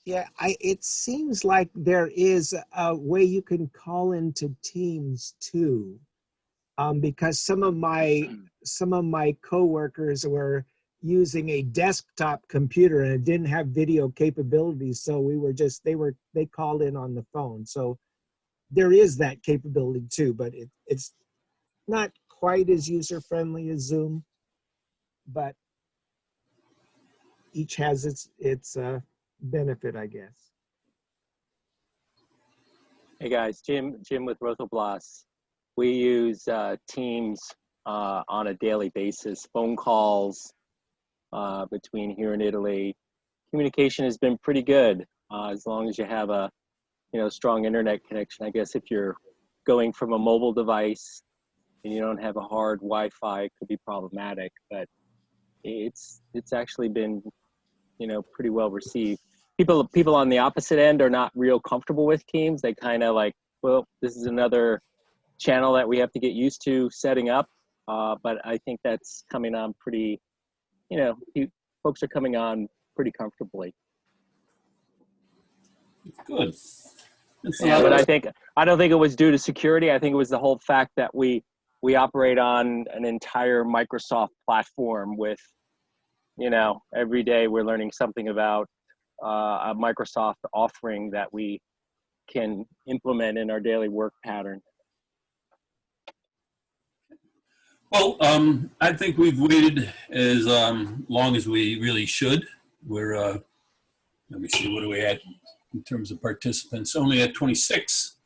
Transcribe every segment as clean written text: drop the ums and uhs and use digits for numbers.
Yeah, it seems like there is a way you can call into Teams too, because some of my coworkers were using a desktop computer and it didn't have video capabilities, so they called in on the phone. So there is that capability too, but it's not quite as user friendly as Zoom, but each has its benefit, I guess. Hey guys, Jim with Rotoblas. We use Teams on a daily basis, phone calls between here and Italy. Communication has been pretty good as long as you have a strong internet connection. I guess if you're going from a mobile device and you don't have a hard Wi-Fi, it could be problematic, but it's actually been pretty well received. People on the opposite end are not real comfortable with Teams. They kind of like, well, this is another channel that we have to get used to setting up. But I think that's coming on pretty, folks are coming on pretty comfortably. Good. Yeah, but I don't think it was due to security. I think it was the whole fact that we operate on an entire Microsoft platform with, every day we're learning something about a Microsoft offering that we can implement in our daily work pattern. Well, I think we've waited as long as we really should. We're, let me see, what are we at in terms of participants? Only at 26,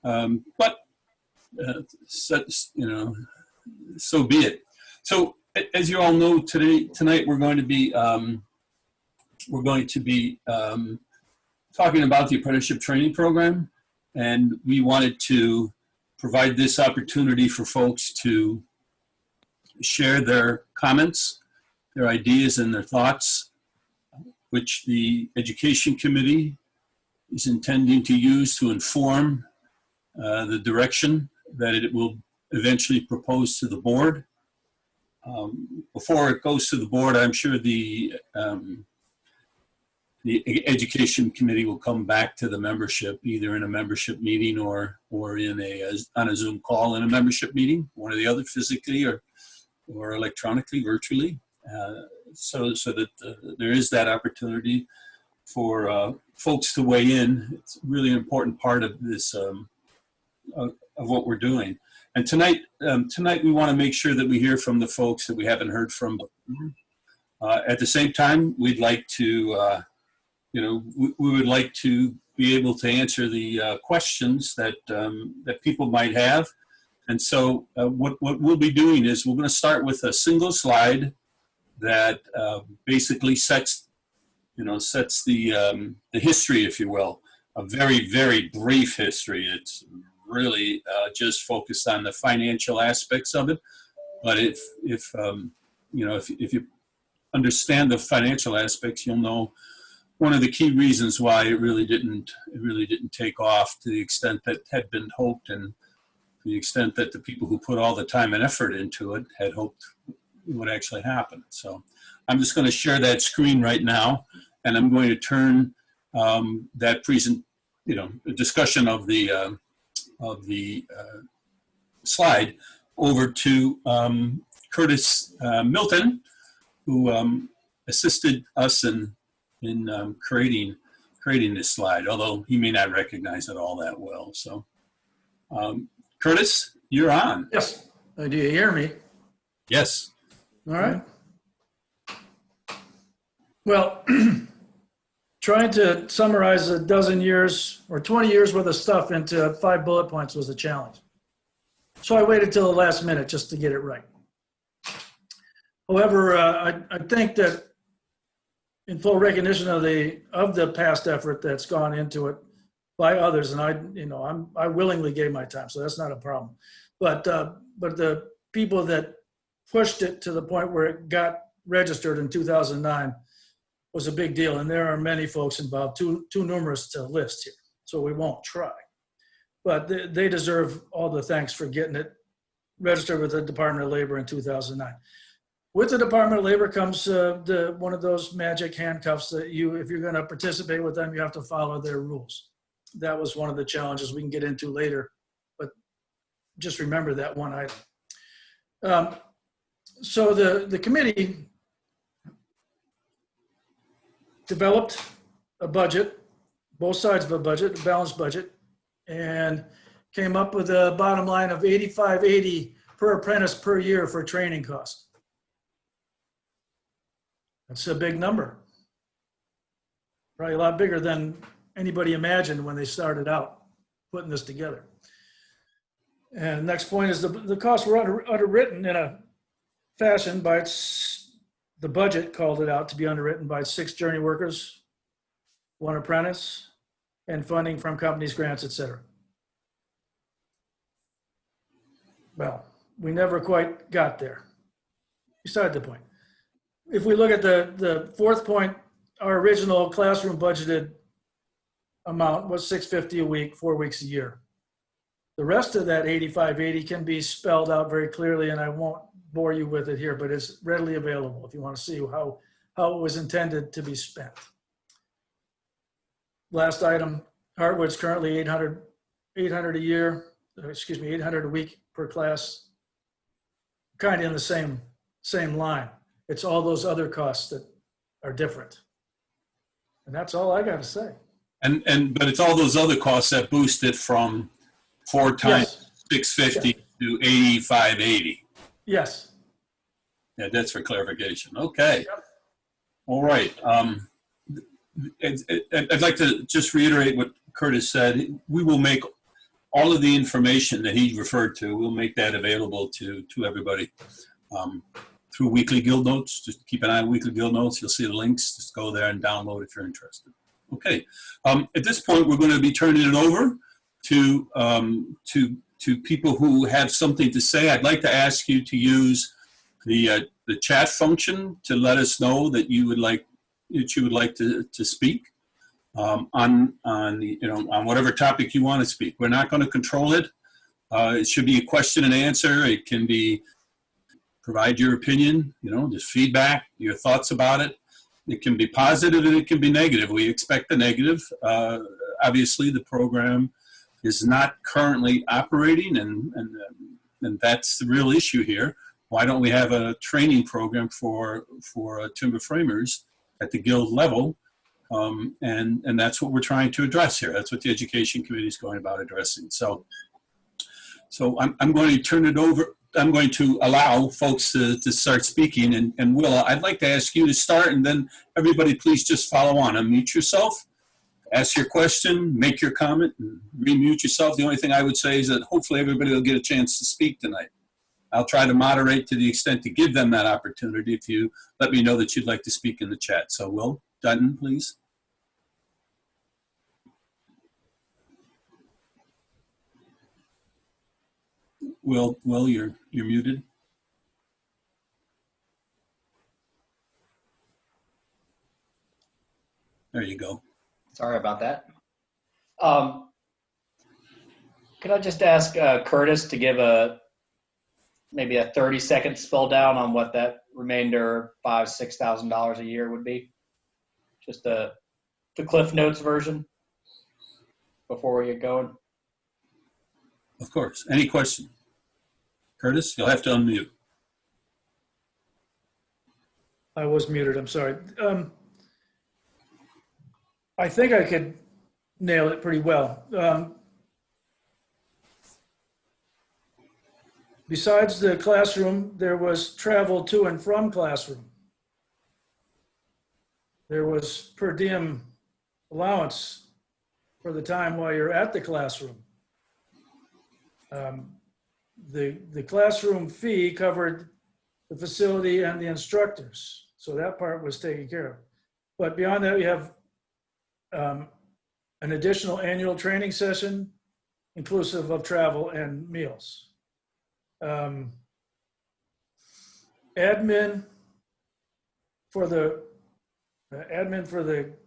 but so be it. So, as you all know, tonight we're going to be talking about the apprenticeship training program, and we wanted to provide this opportunity for folks to share their comments, their ideas, and their thoughts, which the Education Committee is intending to use to inform the direction that it will eventually propose to the board. Before it goes to the board, I'm sure the Education Committee will come back to the membership, either in a membership meeting or in on a Zoom call in a membership meeting, one or the other, physically or electronically, virtually, so that there is that opportunity for folks to weigh in. It's a really important part of this of what we're doing. And tonight we want to make sure that we hear from the folks that we haven't heard from before. At the same time, we'd like to, we would like to be able to answer the questions that that people might have. And so what we'll be doing is we're going to start with a single slide that basically sets the history, if you will, a very, very brief history. It's really just focused on the financial aspects of it. But if you understand the financial aspects, you'll know one of the key reasons why it really didn't take off to the extent that had been hoped, and to the extent that the people who put all the time and effort into it had hoped it would actually happen. So I'm just going to share that screen right now, and I'm going to turn that discussion of the slide over to Curtis Milton, who assisted us in creating this slide, although he may not recognize it all that well. So, Curtis, you're on. Yes. Do you hear me? Yes. All right. Well, trying to summarize a dozen years or 20 years worth of stuff into 5 bullet points was a challenge. So I waited till the last minute just to get it right. However, I think that in full recognition of the past effort that's gone into it by others, and I willingly gave my time, so that's not a problem. But the people that pushed it to the point where it got registered in 2009 was a big deal, and there are many folks involved, too numerous to list here, so we won't try. But they deserve all the thanks for getting it registered with the Department of Labor in 2009. With the Department of Labor comes one of those magic handcuffs that if you're going to participate with them, you have to follow their rules. That was one of the challenges we can get into later, but just remember that one item. So the committee developed a budget, both sides of a budget, a balanced budget, and came up with a bottom line of $85.80 per apprentice per year for training costs. That's a big number. Probably a lot bigger than anybody imagined when they started out putting this together. And next point is the costs were underwritten in a fashion by the budget called it out to be underwritten by 6 journey workers, 1 apprentice, and funding from companies, grants, etc. Well, we never quite got there. Beside the point. If we look at the 4th point, our original classroom budgeted amount was $650 a week, 4 weeks a year. The rest of that $85.80 can be spelled out very clearly, and I won't bore you with it here, but it's readily available if you want to see how it was intended to be spent. Last item, Hartwood's currently $800 a year, $800 a week per class, kind of in the same line. It's all those other costs that are different. And that's all I got to say. But it's all those other costs that boost it from 4 times $650 to $85.80. Yes. Yeah, that's for clarification. Okay. Yep. All right. I'd like to just reiterate what Curtis said. We will make all of the information that he referred to, we'll make that available to everybody through weekly guild notes. Just keep an eye on weekly guild notes. You'll see the links. Just go there and download if you're interested. Okay. At this point, we're going to be turning it over to people who have something to say. I'd like to ask you to use the chat function to let us know that you would like to speak on whatever topic you want to speak. We're not going to control it. It should be a question and answer. It can be provide your opinion, just feedback, your thoughts about it. It can be positive and it can be negative. We expect the negative. Obviously, the program is not currently operating, and that's the real issue here. Why don't we have a training program for timber framers at the guild level? And that's what we're trying to address here. That's what the Education Committee is going about addressing. So I'm going to turn it over. I'm going to allow folks to start speaking. And Willa, I'd like to ask you to start, and then everybody please just follow on. Unmute yourself, ask your question, make your comment, and remute yourself. The only thing I would say is that hopefully everybody will get a chance to speak tonight. I'll try to moderate to the extent to give them that opportunity if you let me know that you'd like to speak in the chat. So Will Dutton, please. Will, you're muted. There you go. Sorry about that. Could I just ask Curtis to give maybe a 30-second spell down on what that remainder $5,000–6,000 a year would be? Just the Cliff Notes version before we get going. Of course. Any question? Curtis, you'll have to unmute. I was muted, I'm sorry. I think I could nail it pretty well. Besides the classroom, there was travel to and from classroom. There was per diem allowance for the time while you're at the classroom. The classroom fee covered the facility and the instructors. So that part was taken care of. But beyond that, we have an additional annual training session, inclusive of travel and meals. Admin for the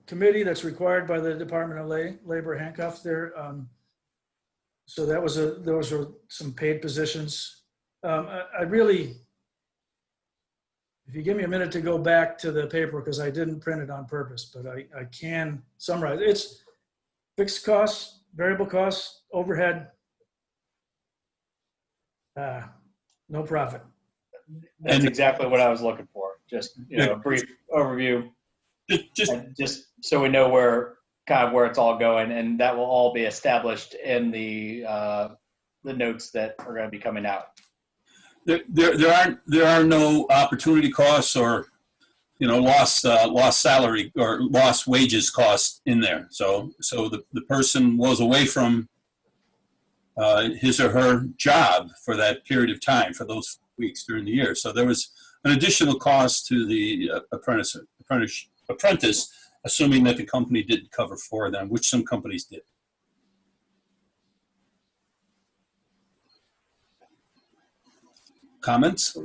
committee that's required by the Department of Labor handcuffs there. So those were some paid positions. I really If you give me a minute to go back to the paper, because I didn't print it on purpose, but I can summarize. It's fixed costs, variable costs, overhead, no profit. That's exactly what I was looking for. Just, a brief overview, just so we know where it's all going, and that will all be established in the notes that are going to be coming out. There are no opportunity costs or lost salary or lost wages costs in there. So the person was away from his or her job for that period of time, for those weeks during the year. So there was an additional cost to the apprentice, assuming that the company did cover for them, which some companies did. Comments?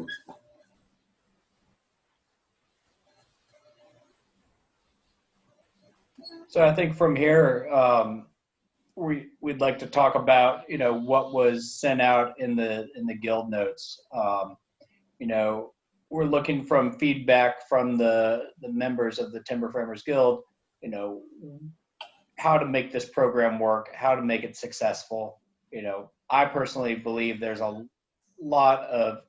So I think from here, we'd like to talk about, what was sent out in the guild notes. We're looking from feedback from the members of the Timber Framers Guild, how to make this program work, how to make it successful. I personally believe there's a lot of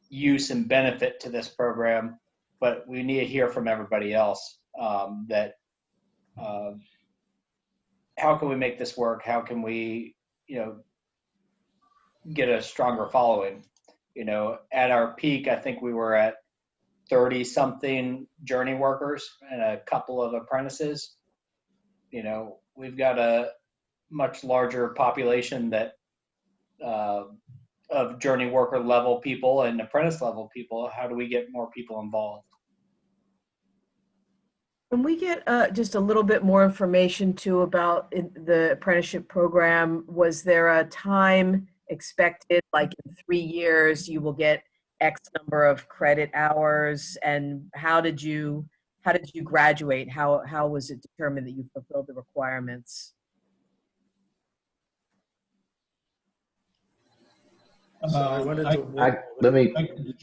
use and benefit to this program, but we need to hear from everybody else that how can we make this work? How can we, get a stronger following? At our peak, I think we were at 30 something journey workers and a couple of apprentices. We've got a much larger population that of journey worker level people and apprentice level people. How do we get more people involved? Can we get just a little bit more information too about the apprenticeship program? Was there a time expected, like in 3 years you will get X number of credit hours, and how did you graduate? How was it determined that you fulfilled the requirements?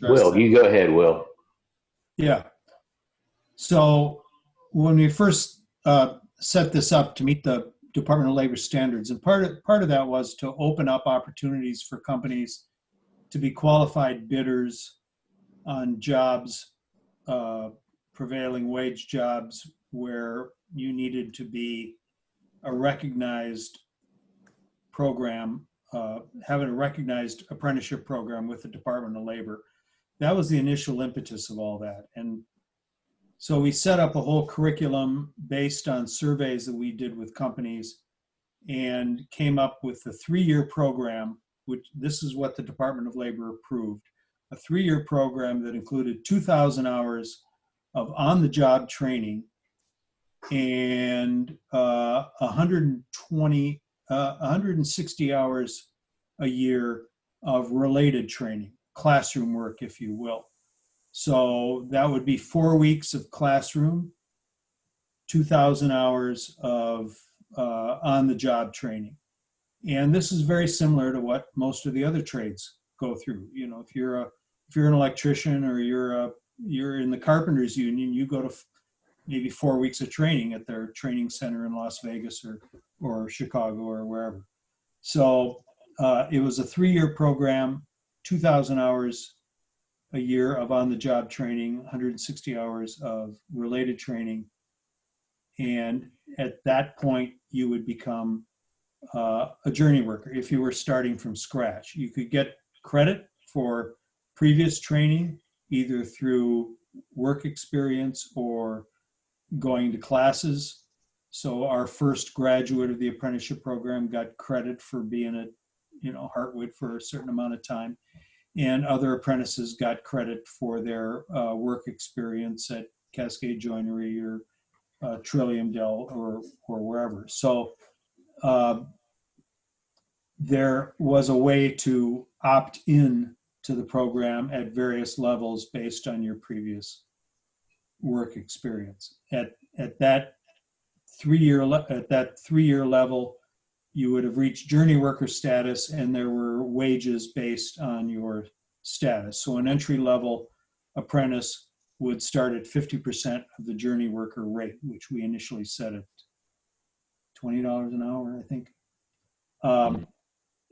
Will, you go ahead, Will. Yeah. So when we first set this up to meet the Department of Labor standards, and part of that was to open up opportunities for companies to be qualified bidders on jobs, prevailing wage jobs, where you needed to be a recognized program, having a recognized apprenticeship program with the Department of Labor. That was the initial impetus of all that. And so we set up a whole curriculum based on surveys that we did with companies and came up with a 3-year program, which this is what the Department of Labor approved, a 3-year program that included 2,000 hours of on-the-job training and 160 hours a year of related training, classroom work, if you will. So that would be 4 weeks of classroom, 2,000 hours of on-the-job training. And this is very similar to what most of the other trades go through. If you're an electrician or you're in the carpenters union, you go to maybe 4 weeks of training at their training center in Las Vegas or Chicago or wherever. So it was a 3-year program, 2,000 hours a year of on-the-job training, 160 hours of related training. And at that point, you would become a journey worker if you were starting from scratch. You could get credit for previous training, either through work experience or going to classes. So our first graduate of the apprenticeship program got credit for being at Hartwood for a certain amount of time. And other apprentices got credit for their work experience at Cascade Joinery or Trillium Dell or wherever. So there was a way to opt in to the program at various levels based on your previous work experience. At that 3-year level, you would have reached journey worker status, and there were wages based on your status. So an entry level apprentice would start at 50% of the journey worker rate, which we initially set at $20 an hour, I think.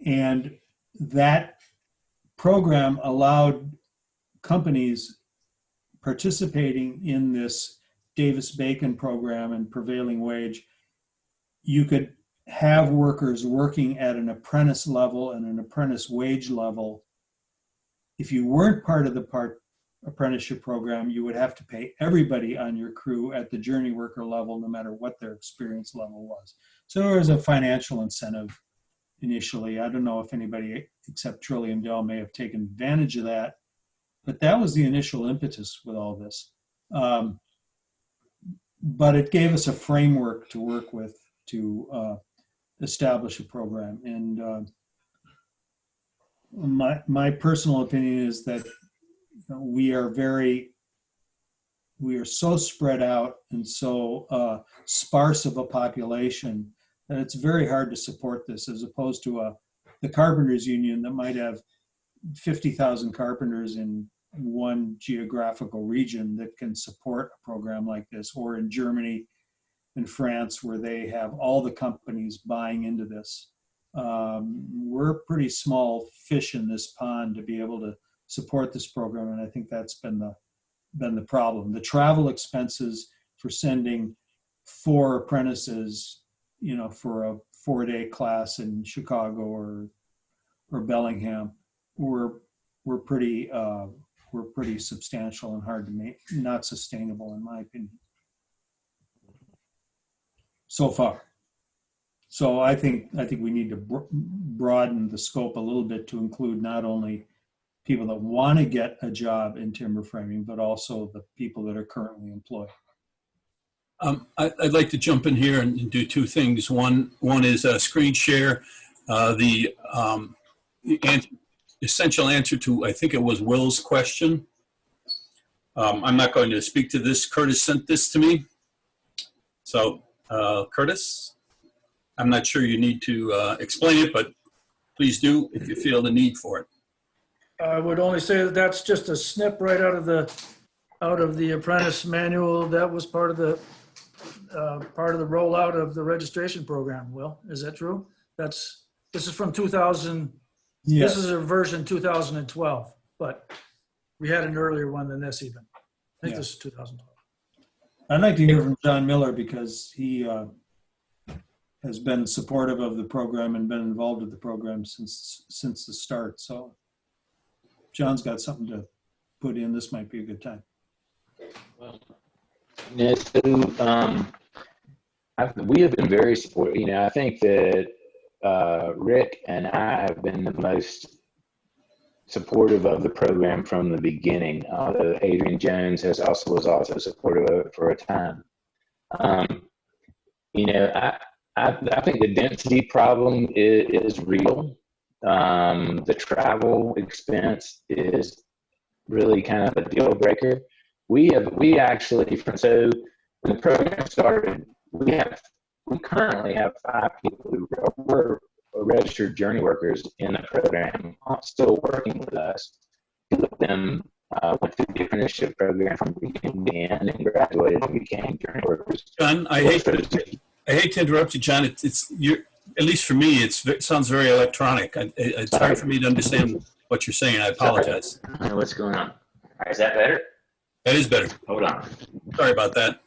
And that program allowed companies participating in this Davis-Bacon program and prevailing wage. You could have workers working at an apprentice level and an apprentice wage level. If you weren't part of the apprenticeship program, you would have to pay everybody on your crew at the journey worker level, no matter what their experience level was. So there was a financial incentive initially. I don't know if anybody except Trillium Dell may have taken advantage of that, but that was the initial impetus with all this. But it gave us a framework to work with to establish a program. And my personal opinion is that we are so spread out and so sparse of a population that it's very hard to support this, as opposed to the carpenters union that might have 50,000 carpenters in one geographical region that can support a program like this, or in Germany and France where they have all the companies buying into this. We're pretty small fish in this pond to be able to support this program, and I think that's been the problem. The travel expenses for sending 4 apprentices, for a 4-day class in Chicago or Bellingham, were pretty substantial and hard to make, not sustainable in my opinion, so far. So I think we need to broaden the scope a little bit to include not only people that want to get a job in timber framing, but also the people that are currently employed. I'd like to jump in here and do 2 things. One is a screen share. The essential answer to, I think it was Will's question. I'm not going to speak to this. Curtis sent this to me. So Curtis, I'm not sure you need to explain it, but please do if you feel the need for it. I would only say that that's just a snip right out of the apprentice manual. That was part of the rollout of the registration program. Will, is that true? This is from 2000. Yes. This is a version 2012, but we had an earlier one than this even. I think this is 2012. I'd like to hear from John Miller because he has been supportive of the program and been involved with the program since the start. So John's got something to put in. This might be a good time. Well, we have been very supportive. I think that Rick and I have been the most supportive of the program from the beginning. Adrian Jones was also supportive of it for a time. I think the density problem is real. The travel expense is really kind of a deal breaker. We actually, so when the program started, we currently have 5 people who were registered journey workers in the program, still working with us. 2 of them went through the apprenticeship program from beginning to end and graduated and became journey workers. John, I hate to interrupt you, John. At least for me, it sounds very electronic. It's hard for me to understand what you're saying. I apologize. Sorry. What's going on? All right, is that better? That is better. Hold on. Sorry about that,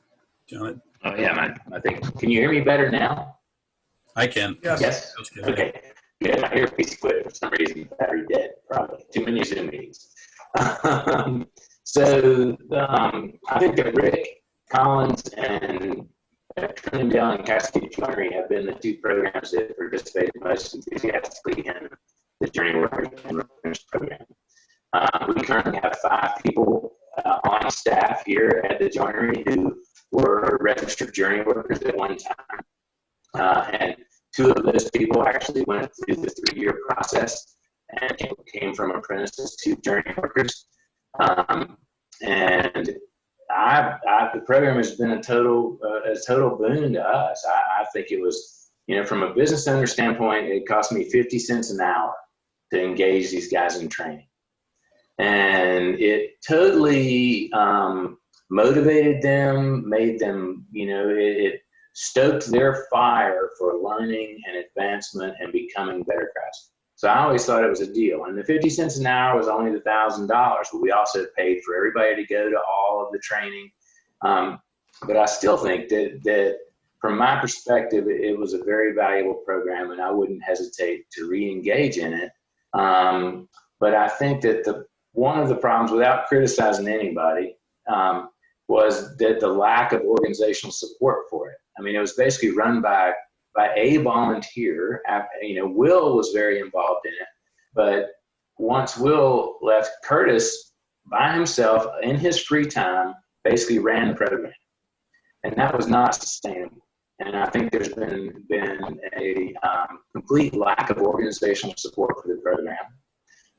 John. Oh yeah, I think. Can you hear me better now? I can. Yes. Okay. Yeah, my earpiece quit for some reason. Battery dead. Probably too many Zoom meetings. So I think that Rick Collins and Trinidad and Cascade Joinery have been the 2 programs that participated most enthusiastically in the Journey Workers and Reference program. We currently have 5 people on staff here at the Joinery who were registered journey workers at one time. And 2 of those people actually went through the 3-year process and came from apprentices to journey workers. And the program has been a total boon to us. I think it was, from a business owner standpoint, it cost me 50 cents an hour to engage these guys in training. And it totally motivated them, made them, it stoked their fire for learning and advancement and becoming better craftsmen. So I always thought it was a deal. And the 50 cents an hour was only the $1,000, but we also paid for everybody to go to all of the training. But I still think that from my perspective, it was a very valuable program, and I wouldn't hesitate to re-engage in it. But I think that one of the problems, without criticizing anybody, was that the lack of organizational support for it. I mean, it was basically run by a volunteer. Will was very involved in it, but once Will left, Curtis by himself in his free time basically ran the program, and that was not sustainable. And I think there's been a complete lack of organizational support for the program.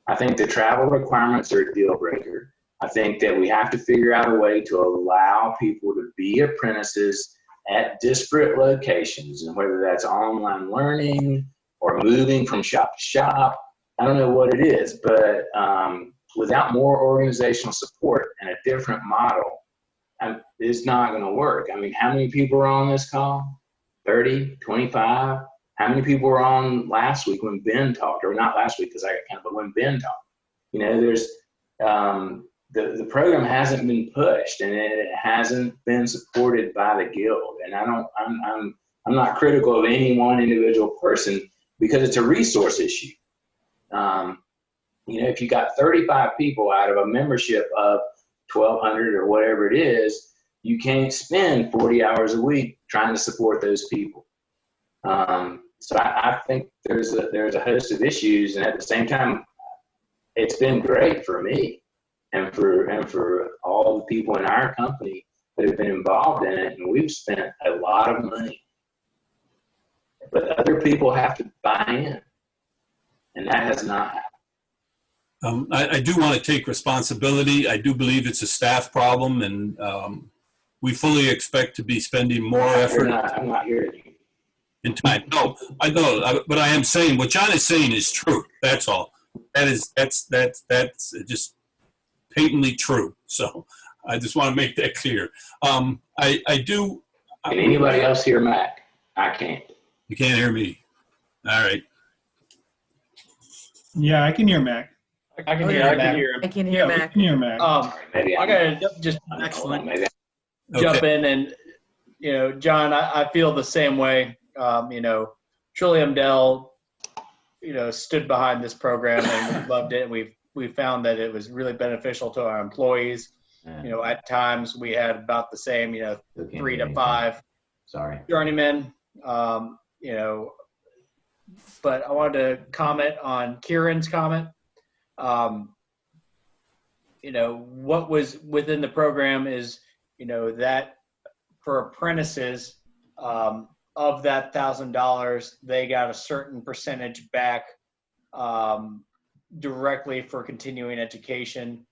I think the travel requirements are a deal breaker. I think that we have to figure out a way to allow people to be apprentices at disparate locations, and whether that's online learning or moving from shop to shop, I don't know what it is, but without more organizational support and a different model, it's not going to work. I mean, how many people are on this call? 30, 25? How many people were on last week when Ben talked, or not last week because I got but when Ben talked? There's the program hasn't been pushed, and it hasn't been supported by the guild. And I'm not critical of any one individual person, because it's a resource issue. If you got 35 people out of a membership of 1,200 or whatever it is, you can't spend 40 hours a week trying to support those people. So I think there's a host of issues, and at the same time, it's been great for me and for all the people in our company that have been involved in it, and we've spent a lot of money. But other people have to buy in, and that has not happened. I do want to take responsibility. I do believe it's a staff problem, and we fully expect to be spending more effort. I'm not hearing you. In time. No, I know, but I am saying what John is saying is true. That's all. That's just patently true. So I just want to make that clear. I do. Can anybody else hear Mac? I can't. You can't hear me. All right. Yeah, I can hear Mac. I can hear Mac. I can hear We Mac. can hear Mac. Maybe I gotta just excellent. Maybe. jump in, and John, I feel the same way. Trillium Dell, stood behind this program, and we loved it. We found that it was really beneficial to our employees. At times we had about the same, 3 to 5 journeymen. But I wanted to comment on Kieran's comment. What was within the program is, that for apprentices, of that $1,000, they got a certain percentage back directly for continuing education.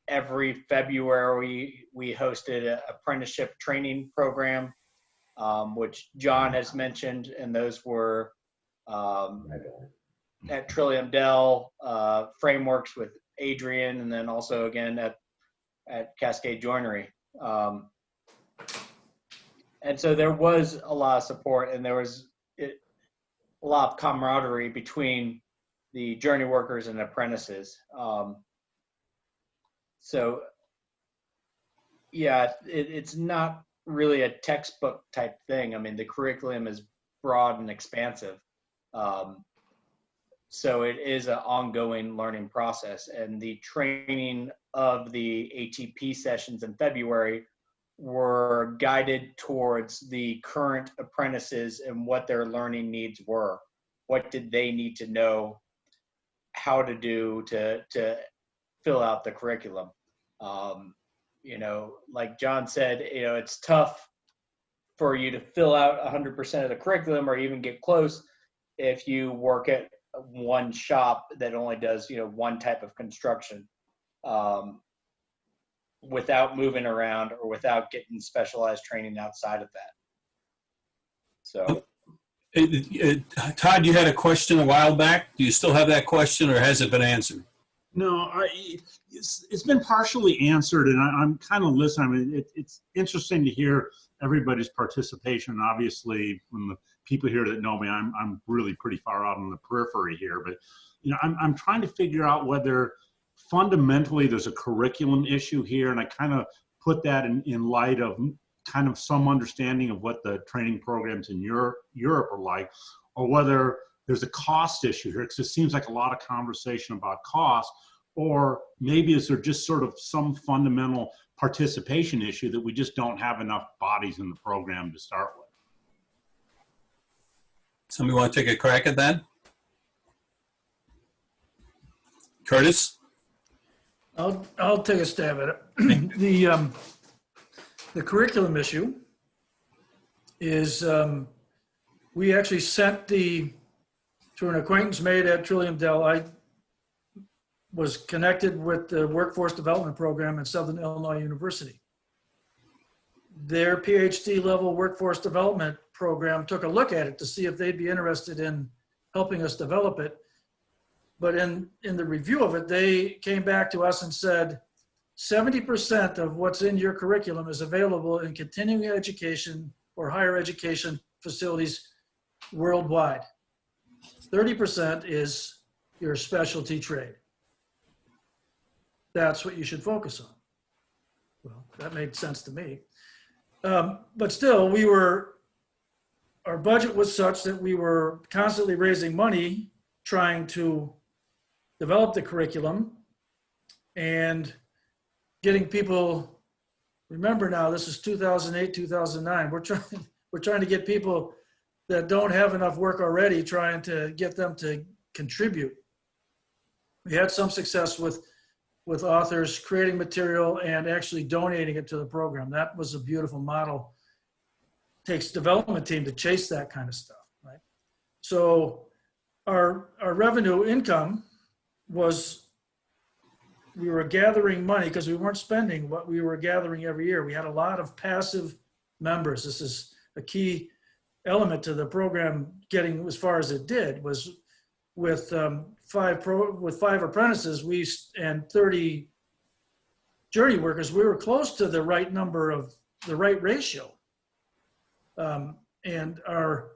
Every February, we hosted an apprenticeship training program, which John has mentioned, and those were at Trillium Dell, frameworks with Adrian, and then also again at Cascade Joinery. And so there was a lot of support, and there was a lot of camaraderie between the journey workers and apprentices. So yeah, it's not really a textbook type thing. I mean, the curriculum is broad and expansive. So it is an ongoing learning process, and the training of the ATP sessions in February were guided towards the current apprentices and what their learning needs were. What did they need to know how to do to fill out the curriculum? Like John said, it's tough for you to fill out 100% of the curriculum or even get close if you work at one shop that only does, one type of construction. Without moving around or without getting specialized training outside of that. So, Todd, you had a question a while back. Do you still have that question, or has it been answered? No, it's been partially answered, and I'm kind of listening. I mean, it's interesting to hear everybody's participation. Obviously, from the people here that know me, I'm really pretty far out on the periphery here. But you know, I'm trying to figure out whether fundamentally there's a curriculum issue here, and I kind of put that in light of kind of some understanding of what the training programs in Europe are like, or whether there's a cost issue here, because it seems like a lot of conversation about cost, or maybe is there just sort of some fundamental participation issue that we just don't have enough bodies in the program to start with? Somebody want to take a crack at that? Curtis? I'll take a stab at it. The curriculum issue is we actually sent to an acquaintance made at Trillium Dell. I was connected with the Workforce Development Program at Southern Illinois University. Their PhD level Workforce Development Program took a look at it to see if they'd be interested in helping us develop it. But in the review of it, they came back to us and said, 70% of what's in your curriculum is available in continuing education or higher education facilities worldwide. 30% is your specialty trade. That's what you should focus on. Well, that made sense to me. But still, our budget was such that we were constantly raising money trying to develop the curriculum and getting people, remember now, this is 2008, 2009. We're trying to get people that don't have enough work already, trying to get them to contribute. We had some success with authors creating material and actually donating it to the program. That was a beautiful model. Takes development team to chase that kind of stuff, right? So our revenue income was, we were gathering money because we weren't spending what we were gathering every year. We had a lot of passive members. This is a key element to the program getting as far as it did, was with five apprentices and 30 journey workers, we were close to the right number of the right ratio. And our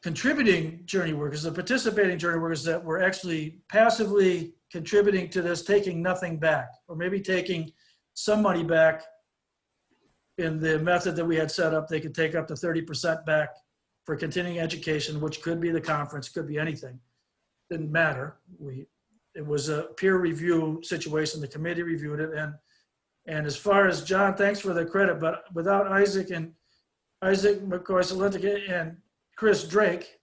contributing journey workers, the participating journey workers that were actually passively contributing to this, taking nothing back, or maybe taking some money back in the method that we had set up. They could take up to 30% back for continuing education, which could be the conference, could be anything. Didn't matter. It was a peer review situation. The committee reviewed it. And as far as John, thanks for the credit, but without Isaac McCoy and Chris Drake,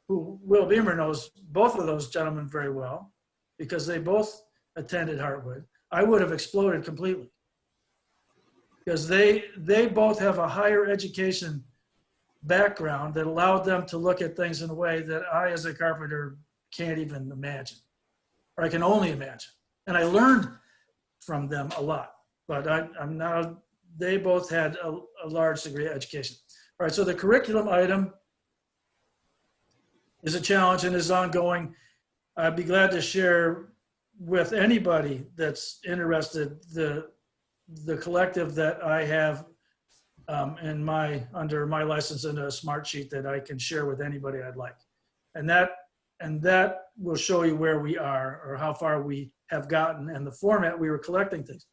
who Will Beamer knows both of those gentlemen very well, because they both attended Hartwood, I would have exploded completely. Because they both have a higher education background that allowed them to look at things in a way that I, as a carpenter, can't even imagine, or I can only imagine. And I learned from them a lot, but they both had a large degree of education. All right, so the curriculum item is a challenge and is ongoing. I'd be glad to share with anybody that's interested the collective that I have under my license in a smart sheet that I can share with anybody I'd like. And that will show you where we are or how far we have gotten and the format we were collecting things.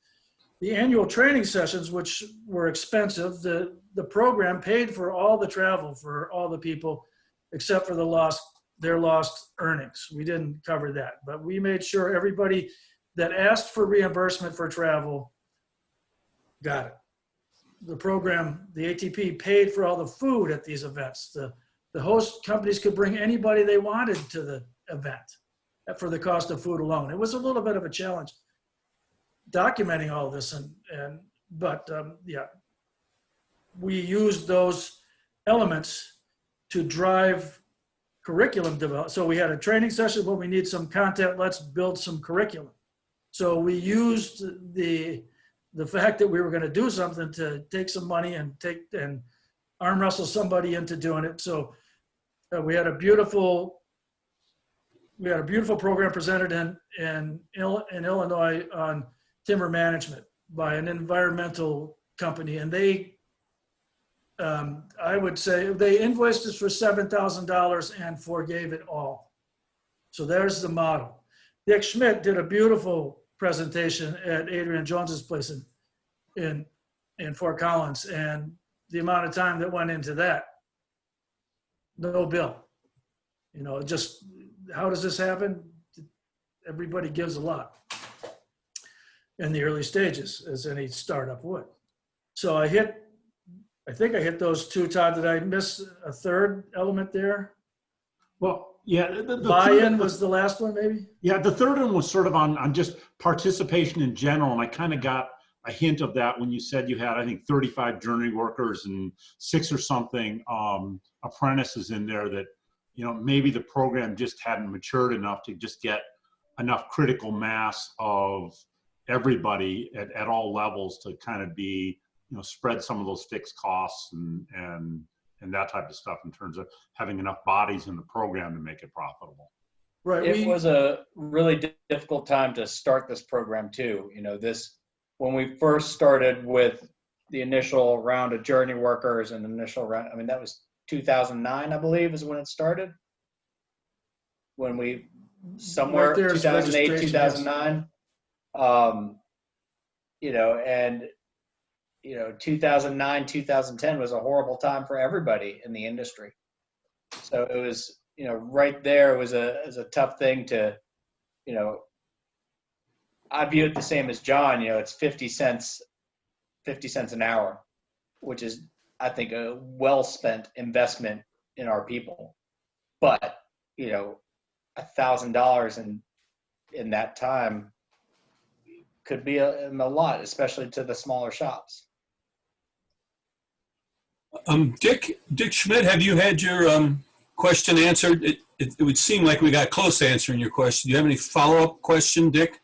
The annual training sessions, which were expensive, the program paid for all the travel for all the people except for their lost earnings. We didn't cover that, but we made sure everybody that asked for reimbursement for travel got it. The program, the ATP, paid for all the food at these events. The host companies could bring anybody they wanted to the event for the cost of food alone. It was a little bit of a challenge documenting all this, but we used those elements to drive curriculum development. So we had a training session, but we need some content. Let's build some curriculum. So we used the fact that we were going to do something to take some money and arm wrestle somebody into doing it. So we had a beautiful we had a beautiful program presented in Illinois on timber management by an environmental company, and they, I would say, they invoiced us for $7,000 and forgave it all. So there's the model. Dick Schmidt did a beautiful presentation at Adrian Jones's place in Fort Collins, and the amount of time that went into that, no bill. You know, just how does this happen? Everybody gives a lot in the early stages, as any startup would. So I think I hit those two, Todd. Did I miss a third element there? Well, yeah. The Buy-in was the last one, maybe? Yeah, the third one was sort of on just participation in general, and I kind of got a hint of that when you said you had, I think, 35 journey workers and 6 or something apprentices in there that, you know, maybe the program just hadn't matured enough to just get enough critical mass of everybody at all levels to kind of be, you know, spread some of those fixed costs and that type of stuff in terms of having enough bodies in the program to make it profitable. Right. It was a really difficult time to start this program too. You know, when we first started with the initial round of journey workers and initial round, I mean, that was 2009, I believe, is when it started. When we, somewhere Right, 2008, 2009, you know, and, you know, 2009, 2010 was a horrible time for everybody in the industry. So it was, you know, right there was a tough thing to, you know, I view it the same as John. You know, it's 50 cents an hour, which is, I think, a well-spent investment in our people. But, you know, $1,000 in that time could be a lot, especially to the smaller shops. Dick Schmidt, have you had your question answered? It would seem like we got close to answering your question. Do you have any follow-up question, Dick?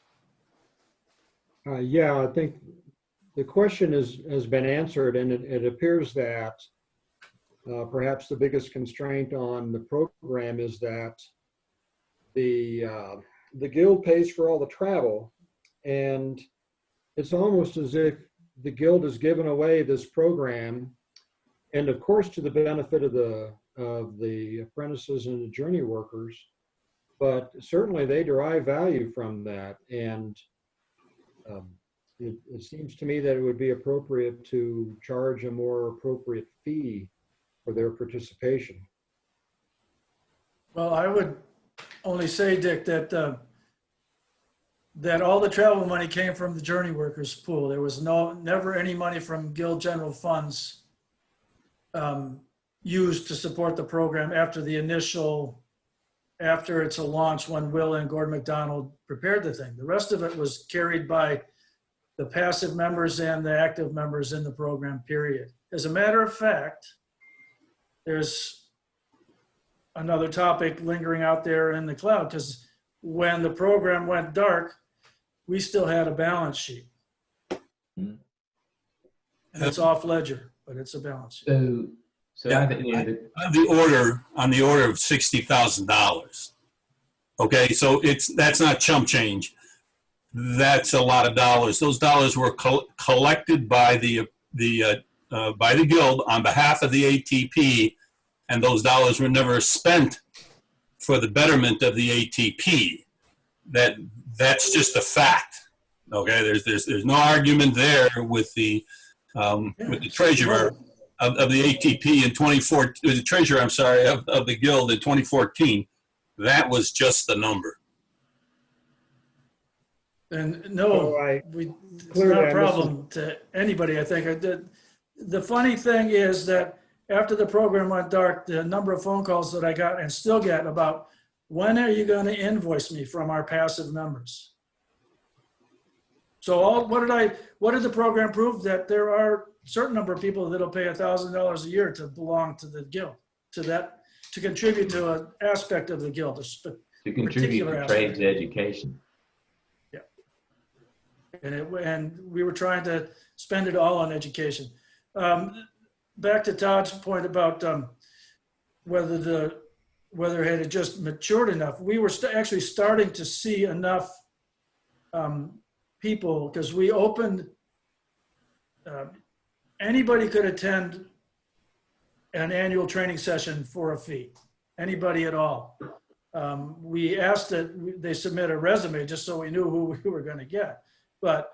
Yeah, I think the question has been answered, and it appears that perhaps the biggest constraint on the program is that the guild pays for all the travel, and it's almost as if the guild has given away this program, and of course to the benefit of the apprentices and the journey workers, but certainly they derive value from that, and it seems to me that it would be appropriate to charge a more appropriate fee for their participation. Well, I would only say, Dick, that that all the travel money came from the journey workers pool. There was never any money from Guild General Funds used to support the program after it's a launch when Will and Gordon McDonald prepared the thing. The rest of it was carried by the passive members and the active members in the program, period. As a matter of fact, there's another topic lingering out there in the cloud, because when the program went dark, we still had a balance sheet. And it's off ledger, but it's a balance sheet. So Yeah, I think, you know, on the order of $60,000. Okay, so that's not chump change. That's a lot of dollars. Those dollars were collected by the guild on behalf of the ATP, and those dollars were never spent for the betterment of the ATP. That's just a fact. Okay, there's no argument there with the treasurer of the ATP in 2014, the treasurer, I'm sorry, of the guild in 2014. That was just the number. And no, it's not a problem to anybody, I think. The funny thing is that after the program went dark, the number of phone calls that I got and still get about, when are you going to invoice me from our passive members? So what did the program prove? That there are a certain number of people that'll pay $1,000 a year to belong to the guild, to contribute to an aspect of the guild. to contribute to trades education. Yeah. And we were trying to spend it all on education. Back to Todd's point about whether the whether it had just matured enough. We were actually starting to see enough people, because we opened, anybody could attend an annual training session for a fee, anybody at all. We asked that they submit a resume just so we knew who we were going to get, but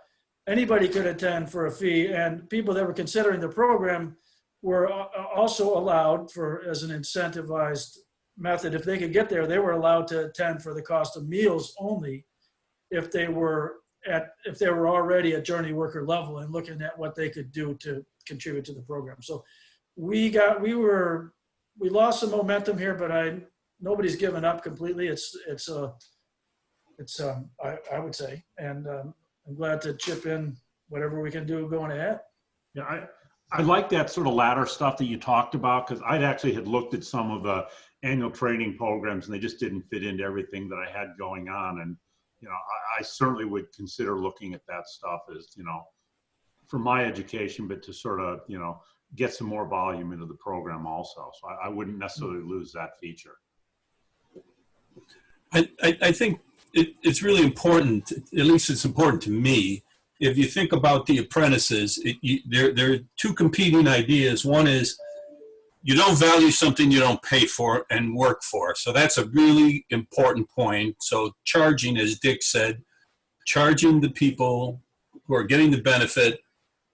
anybody could attend for a fee, and people that were considering the program were also allowed, for as an incentivized method, if they could get there, they were allowed to attend for the cost of meals only if they were already at journey worker level and looking at what they could do to contribute to the program. So we lost some momentum here, but nobody's given up completely. I would say, and I'm glad to chip in whatever we can do going ahead. Yeah, I like that sort of latter stuff that you talked about, because I'd actually had looked at some of the annual training programs and they just didn't fit into everything that I had going on. And, you know, I certainly would consider looking at that stuff as, you know, for my education, but to sort of, you know, get some more volume into the program also. So I wouldn't necessarily lose that feature. I think it's really important, at least it's important to me. If you think about the apprentices, there are two competing ideas. One is you don't value something you don't pay for and work for. So that's a really important point. So charging, as Dick said, charging the people who are getting the benefit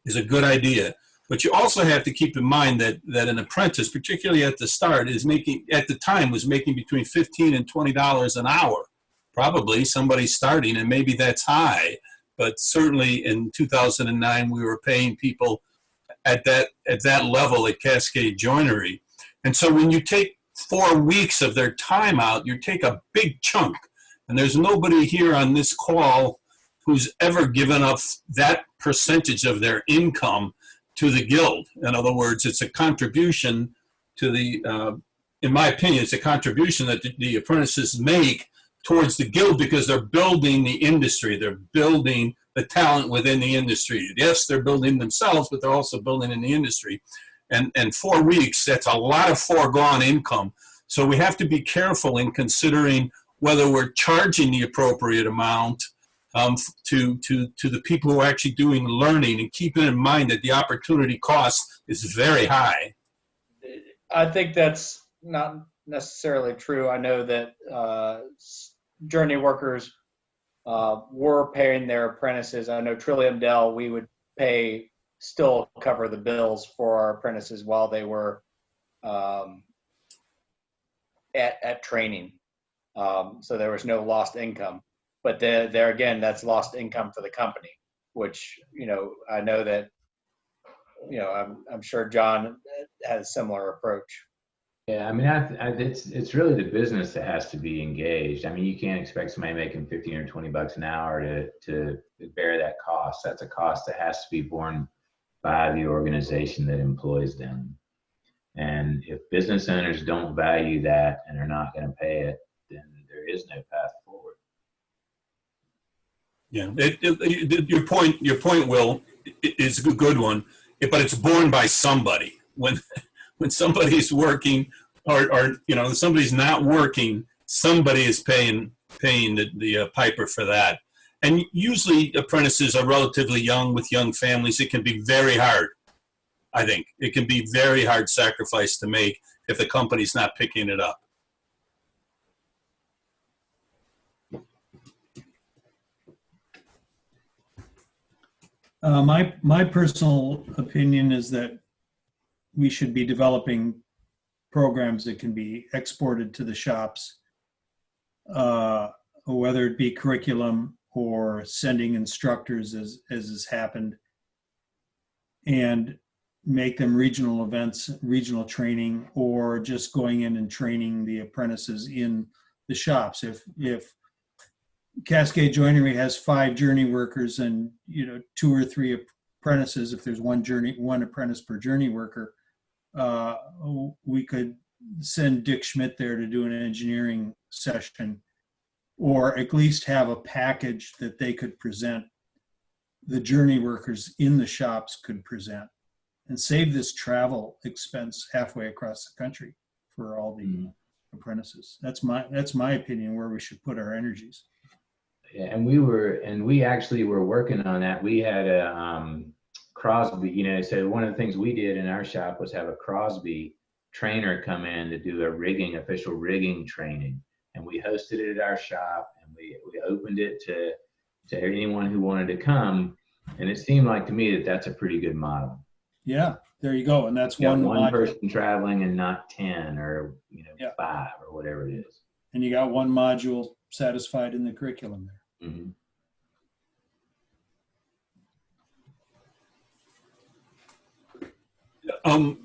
is a good idea. But you also have to keep in mind that an apprentice, particularly at the start, was making between $15 and $20 an hour. Probably somebody starting, and maybe that's high, but certainly in 2009 we were paying people at that level at Cascade Joinery. And so when you take 4 weeks of their time out, you take a big chunk. And there's nobody here on this call who's ever given up that percentage of their income to the guild. In other words, it's a contribution to the, in my opinion, it's a contribution that the apprentices make towards the guild, because they're building the industry. They're building the talent within the industry. Yes, they're building themselves, but they're also building in the industry. And 4 weeks, that's a lot of foregone income. So we have to be careful in considering whether we're charging the appropriate amount to the people who are actually doing learning, and keeping in mind that the opportunity cost is very high. I think that's not necessarily true. I know that journey workers were paying their apprentices. I know Trillium Dell, we would still cover the bills for our apprentices while they were at training. So there was no lost income. But there again, that's lost income for the company, which, you know, I know that, you know, I'm sure John has a similar approach. Yeah, I mean, it's really the business that has to be engaged. I mean, you can't expect somebody making 15 or 20 bucks an hour to bear that cost. That's a cost that has to be borne by the organization that employs them. And if business owners don't value that and are not going to pay it, then there is no path forward. Yeah, your point, Will, is a good one, but it's borne by somebody. When somebody's working, or you know, somebody's not working, somebody is paying the piper for that. And usually apprentices are relatively young, with young families. It can be very hard. I think it can be very hard sacrifice to make if the company's not picking it up. My personal opinion is that we should be developing programs that can be exported to the shops, whether it be curriculum or sending instructors, as has happened, and make them regional events, regional training, or just going in and training the apprentices in the shops. If Cascade Joinery has 5 journey workers and, you know, 2 or 3 apprentices, if there's one apprentice per journey worker, we could send Dick Schmidt there to do an engineering session, or at least have a package that they could present, the journey workers in the shops could present, and save this travel expense halfway across the country for all apprentices. That's my opinion where we should put our energies. Yeah, and we actually were working on that. We had a Crosby, you know, so one of the things we did in our shop was have a Crosby trainer come in to do a official rigging training. And we hosted it at our shop, and we opened it to anyone who wanted to come. And it seemed like to me that that's a pretty good model. Yeah, there you go. And that's You got one one person traveling and not 10 or, you know, Yeah. 5 or whatever it is. And you got one module satisfied in the curriculum there. Mm-hmm. I'm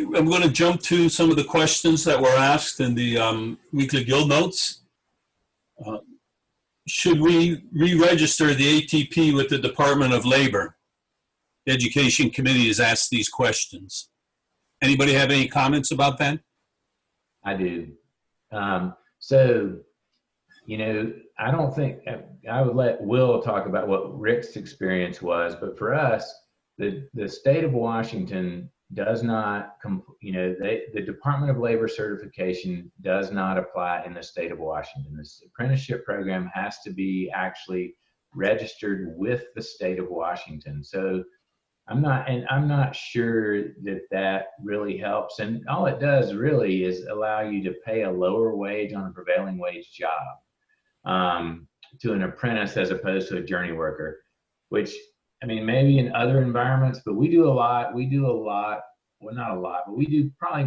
going to jump to some of the questions that were asked in the weekly guild notes. Should we re-register the ATP with the Department of Labor? The Education Committee has asked these questions. Anybody have any comments about that? I do. So, you know, I don't think, I would let Will talk about what Rick's experience was, but for us, the state of Washington does not, you know, the Department of Labor certification does not apply in the state of Washington. This apprenticeship program has to be actually registered with the state of Washington. So I'm not sure that really helps. And all it does really is allow you to pay a lower wage on a prevailing wage job to an apprentice as opposed to a journey worker, which, I mean, maybe in other environments, but we do a lot, well, not a lot, but we do probably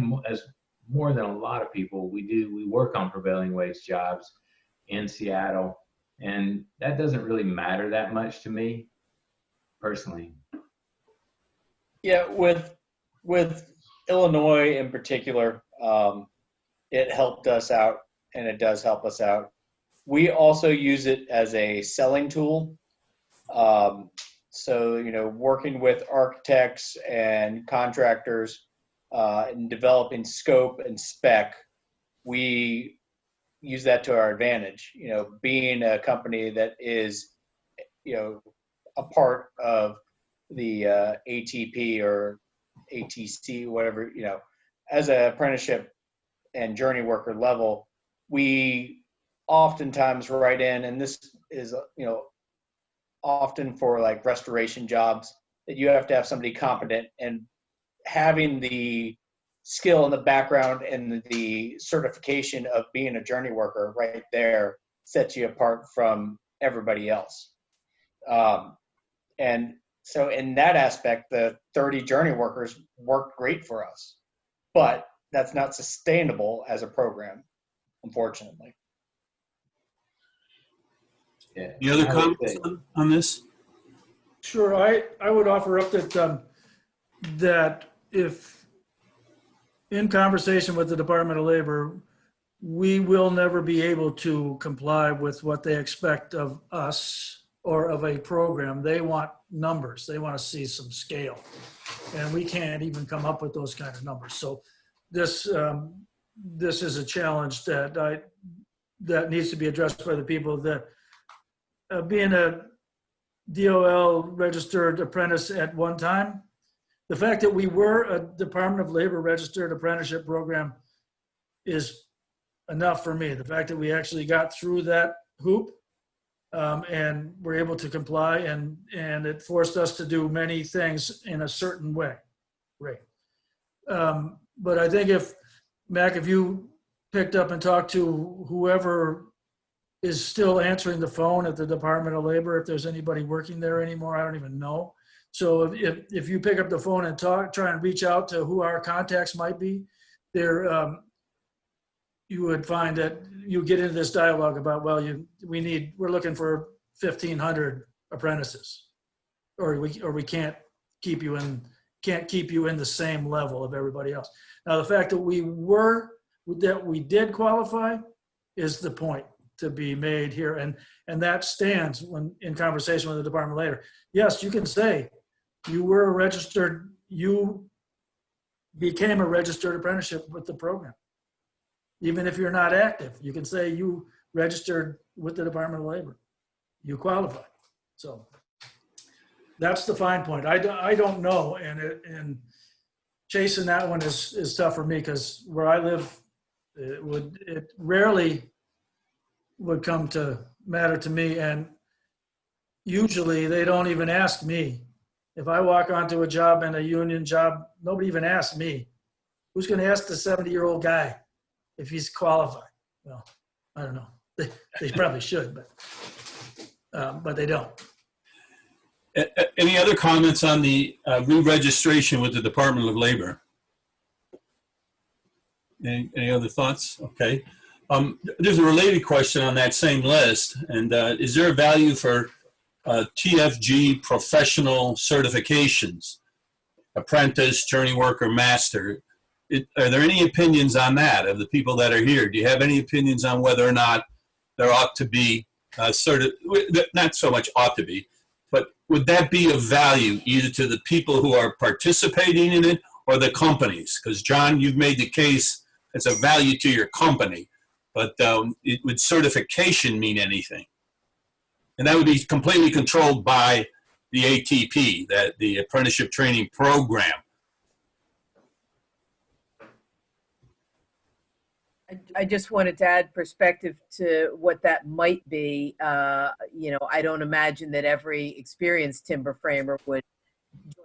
more than a lot of people. We work on prevailing wage jobs in Seattle, and that doesn't really matter that much to me personally. Yeah, with Illinois in particular, it helped us out, and it does help us out. We also use it as a selling tool. So, you know, working with architects and contractors and developing scope and spec, we use that to our advantage. You know, being a company that is, you know, a part of the ATP or ATC, whatever, you know, as an apprenticeship and journey worker level, we oftentimes write in, and this is, you know, often for like restoration jobs, that you have to have somebody competent, and having the skill and the background and the certification of being a journey worker right there sets you apart from everybody else. And so in that aspect, the 30 journey workers worked great for us, but that's not sustainable as a program, unfortunately. Yeah. Any other comments on this? Sure, I would offer up that that if in conversation with the Department of Labor, we will never be able to comply with what they expect of us or of a program. They want numbers. They want to see some scale, and we can't even come up with those kind of numbers. So this is a challenge that needs to be addressed by the people that being a DOL registered apprentice at one time. The fact that we were a Department of Labor registered apprenticeship program is enough for me. The fact that we actually got through that hoop and were able to comply, and it forced us to do many things in a certain way. Right. But I think if, Mac, if you picked up and talked to whoever is still answering the phone at the Department of Labor, if there's anybody working there anymore, I don't even know. So if you pick up the phone and try and reach out to who our contacts might be, there you would find that you get into this dialogue about, well, we're looking for 1,500 apprentices, or we can't keep you in the same level of everybody else. Now the fact that we did qualify is the point to be made here, and that stands when in conversation with the Department of Labor. Yes, you can say you became a registered apprenticeship with the program. Even if you're not active, you can say you registered with the Department of Labor. You qualified. So that's the fine point. I don't know, and chasing that one is tough for me, because where I live, It rarely would come to matter to me, and usually they don't even ask me. If I walk onto a job and a union job, nobody even asks me. Who's going to ask the 70-year-old guy if he's qualified? Well, I don't know. They probably should, but they don't. Any other comments on the re-registration with the Department of Labor? Any other thoughts? Okay. There's a related question on that same list. And is there a value for TFG professional certifications? Apprentice, journey worker, master. Are there any opinions on that of the people that are here? Do you have any opinions on whether or not there ought to be not so much ought to be, but would that be of value either to the people who are participating in it or the companies? Because John, you've made the case it's a value to your company, but would certification mean anything? And that would be completely controlled by the ATP, that the Apprenticeship Training Program. I just wanted to add perspective to what that might be. You know, I don't imagine that every experienced timber framer would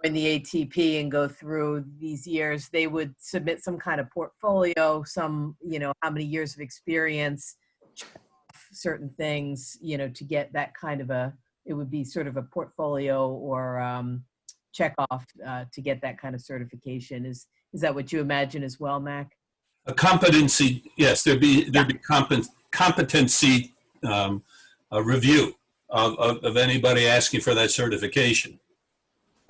join the ATP and go through these years. They would submit some kind of portfolio, some, you know, how many years of experience, certain things, you know, to get that kind of it would be sort of a portfolio or check off to get that kind of certification. Is that what you imagine as well, Mac? A competency, yes, there'd be competency a review of anybody asking for that certification.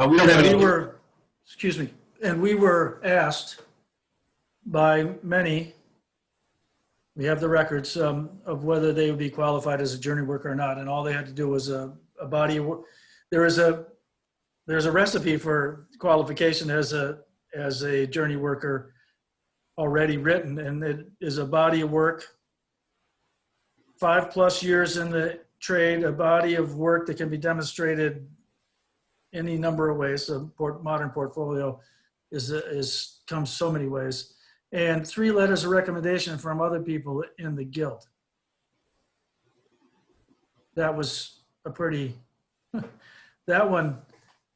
We don't have any. Excuse me, and we were asked by many, we have the records of whether they would be qualified as a journey worker or not, and all they had to do was a body of work. There's a recipe for qualification as a journey worker already written, and it is a body of work, 5+ years in the trade, a body of work that can be demonstrated any number of ways. So modern portfolio comes so many ways, and 3 letters of recommendation from other people in the guild. That was a pretty, that one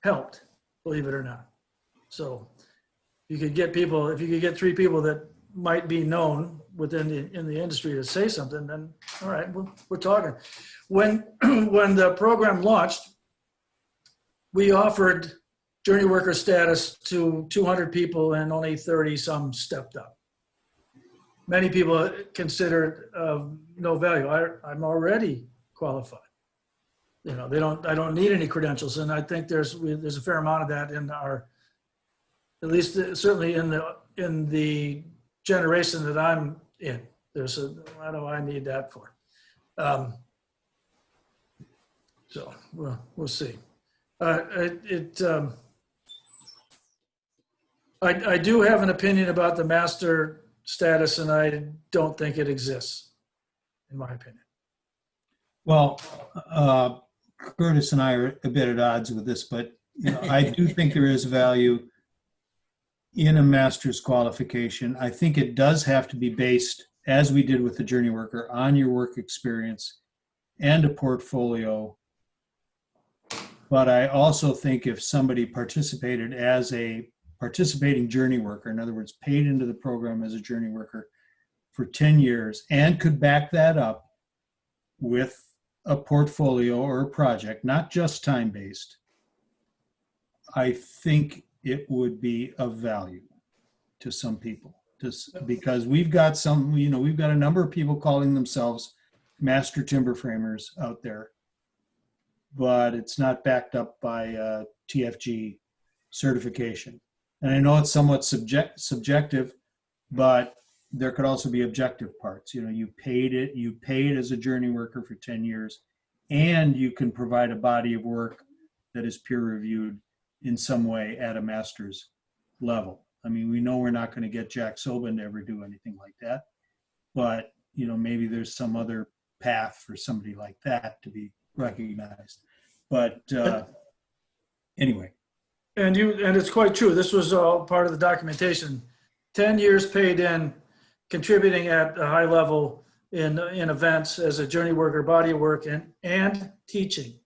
helped, believe it or not. So you could get people, if you could get 3 people that might be known in the industry to say something, then all right, we're talking. When the program launched, we offered journey worker status to 200 people and only 30 some stepped up. Many people considered no value. I'm already qualified. You know, I don't need any credentials, and I think there's a fair amount of that in our, at least certainly in the generation that I'm in. What do I need that for? So we'll see. I do have an opinion about the master status, and I don't think it exists, in my opinion. Well, Curtis and I are a bit at odds with this, but you know, I do think there is value in a master's qualification. I think it does have to be based, as we did with the journey worker, on your work experience and a portfolio. But I also think if somebody participated as a participating journey worker, in other words, paid into the program as a journey worker for 10 years and could back that up with a portfolio or a project, not just time-based, I think it would be of value to some people, just because we've got we've got a number of people calling themselves master timber framers out there, but it's not backed up by TFG certification. And I know it's somewhat subjective, but there could also be objective parts. You know, you paid as a journey worker for 10 years, and you can provide a body of work that is peer reviewed in some way at a master's level. I mean, we know we're not going to get Jack Sobin to ever do anything like that, but you know, maybe there's some other path for somebody like that to be recognized. But anyway. And it's quite true. This was all part of the documentation. 10 years paid in, contributing at a high level in events as a journey worker, body of work, and teaching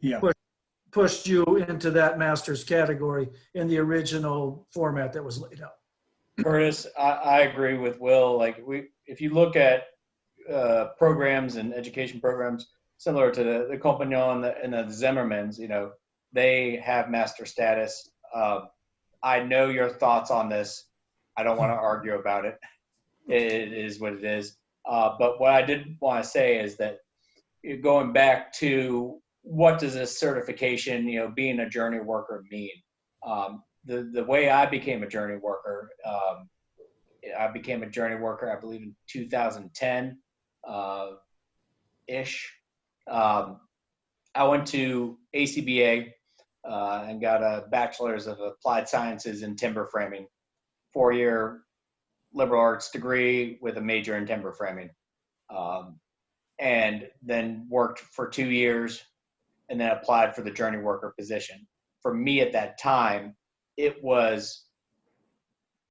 Yeah. pushed you into that master's category in the original format that was laid out. Curtis, I agree with Will. Like if you look at programs and education programs similar to the Compagnon and the Zimmermans, you know, they have master status. I know your thoughts on this. I don't want to argue about it. It is what it is. But what I did want to say is that going back to what does this certification, you know, being a journey worker mean? The way I became a journey worker, I believe in 2010 ish. I went to ACBA and got a bachelor's of applied sciences in timber framing, 4-year liberal arts degree with a major in timber framing, and then worked for 2 years and then applied for the journey worker position. For me at that time, it was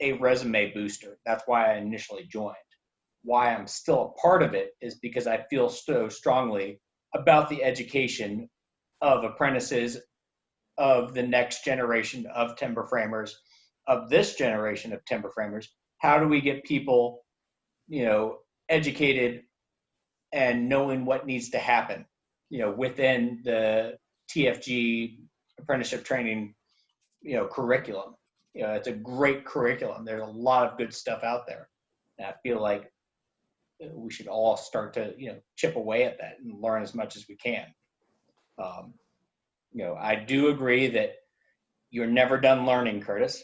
a resume booster. That's why I initially joined. Why I'm still a part of it is because I feel so strongly about the education of apprentices, of the next generation of timber framers, of this generation of timber framers. How do we get people, you know, educated and knowing what needs to happen, you know, within the TFG apprenticeship training, you know, curriculum? You know, it's a great curriculum. There's a lot of good stuff out there. And I feel like we should all start to, you know, chip away at that and learn as much as we can. You know, I do agree that you're never done learning, Curtis,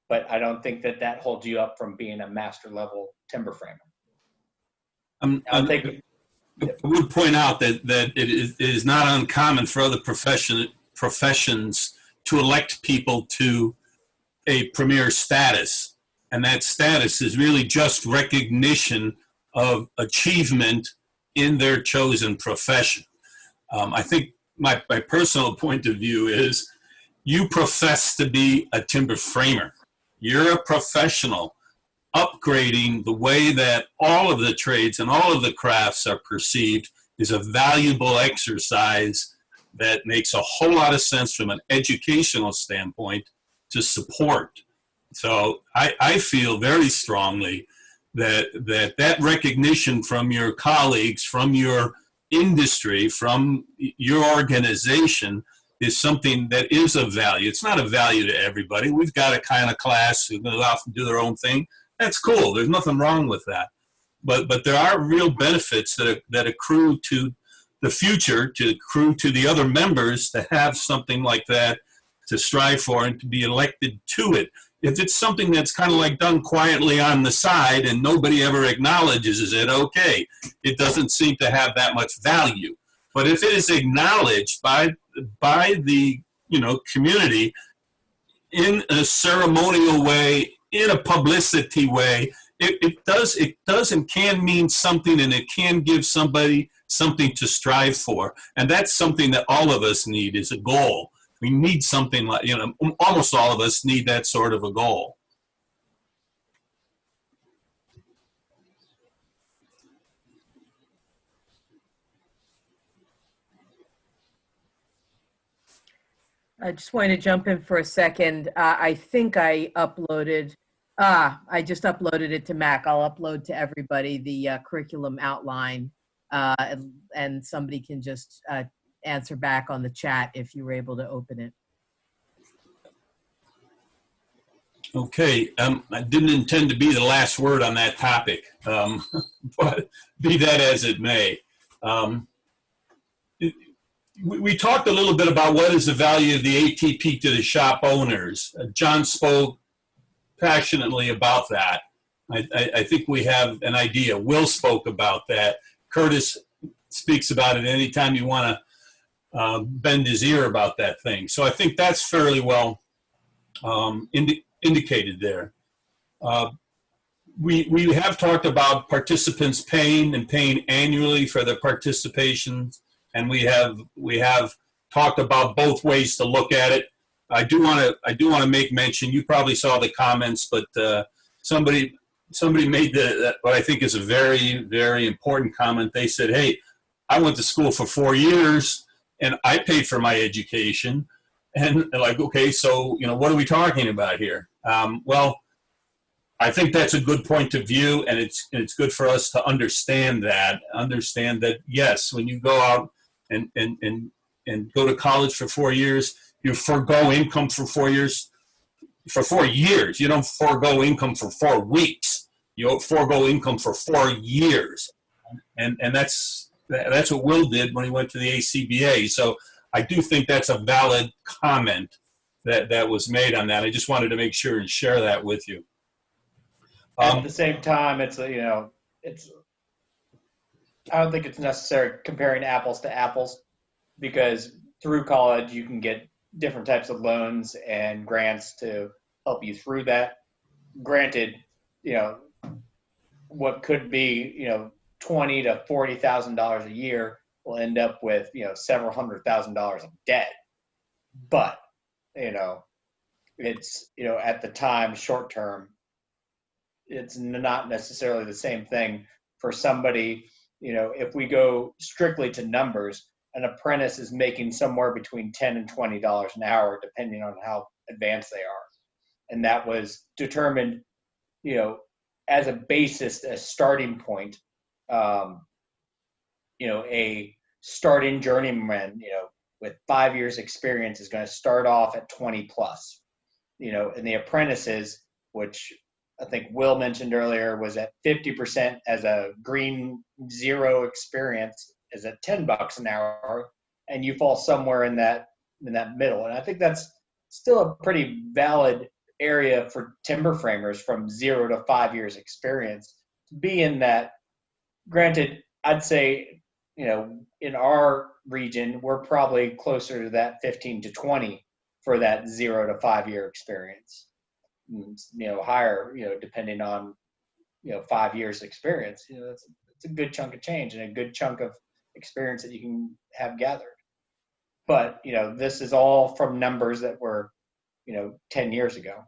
but I don't think that holds you up from being a master level timber framer. I would point out that it is not uncommon for other professions to elect people to a premier status, and that status is really just recognition of achievement in their chosen profession. I think my personal point of view is you profess to be a timber framer. You're a professional. Upgrading the way that all of the trades and all of the crafts are perceived is a valuable exercise that makes a whole lot of sense from an educational standpoint to support. So I feel very strongly that recognition from your colleagues, from your industry, from your organization is something that is of value. It's not of value to everybody. We've got a kind of class who go off and do their own thing. That's cool. There's nothing wrong with that. But there are real benefits that accrue to the future, to accrue to the other members to have something like that to strive for and to be elected to it. If it's something that's kind of like done quietly on the side and nobody ever acknowledges it, okay, it doesn't seem to have that much value. But if it is acknowledged by the community in a ceremonial way, in a publicity way, it does and can mean something, and it can give somebody something to strive for. And that's something that all of us need, is a goal. We need something like, almost all of us need that sort of a goal. I just wanted to jump in for a second. I think I uploaded, I just uploaded it to Mac. I'll upload to everybody the curriculum outline, and somebody can just answer back on the chat if you were able to open it. Okay, I didn't intend to be the last word on that topic, but be that as it may. We talked a little bit about what is the value of the ATP to the shop owners. John spoke passionately about that. I think we have an idea. Will spoke about that. Curtis speaks about it anytime you want to bend his ear about that thing. So I think that's fairly well indicated there. We have talked about participants paying and paying annually for their participations. And we have talked about both ways to look at it. I do want to make mention. You probably saw the comments, but somebody somebody made what I think is a very, very important comment. They said, hey, I went to school for 4 years and I paid for my education. And like, okay, so, what are we talking about here? Well, I think that's a good point of view, and it's good for us to understand that, yes, when you go out and go to college for 4 years, you forego income for 4 years. For 4 years, you don't forego income for 4 weeks. You forego income for 4 years, and that's what Will did when he went to the ACBA. So I do think that's a valid comment that was made on that. I just wanted to make sure and share that with you. At the same time, it's I don't think it's necessary comparing apples to apples, because through college you can get different types of loans and grants to help you through that. Granted, what could be $20,000 to $40,000 a year will end up with several $100,000 of debt. But it's at the time, short term, it's not necessarily the same thing for somebody. If we go strictly to numbers, an apprentice is making somewhere between $10 and $20 an hour, depending on how advanced they are. And that was determined, as a basis, a starting point. A starting journeyman, with 5 years experience is going to start off at 20 plus, and the apprentices, which I think Will mentioned earlier, was at 50% as a green zero experience is at $10 an hour, and you fall somewhere in that middle. And I think that's still a pretty valid area for timber framers from 0 to 5 years experience to be in that. Granted, I'd say, in our region, we're probably closer to that 15 to 20 for that 0 to 5 year experience. Higher, depending on, 5 years experience. It's a good chunk of change and a good chunk of experience that you can have gathered. But, this is all from numbers that were, 10 years ago.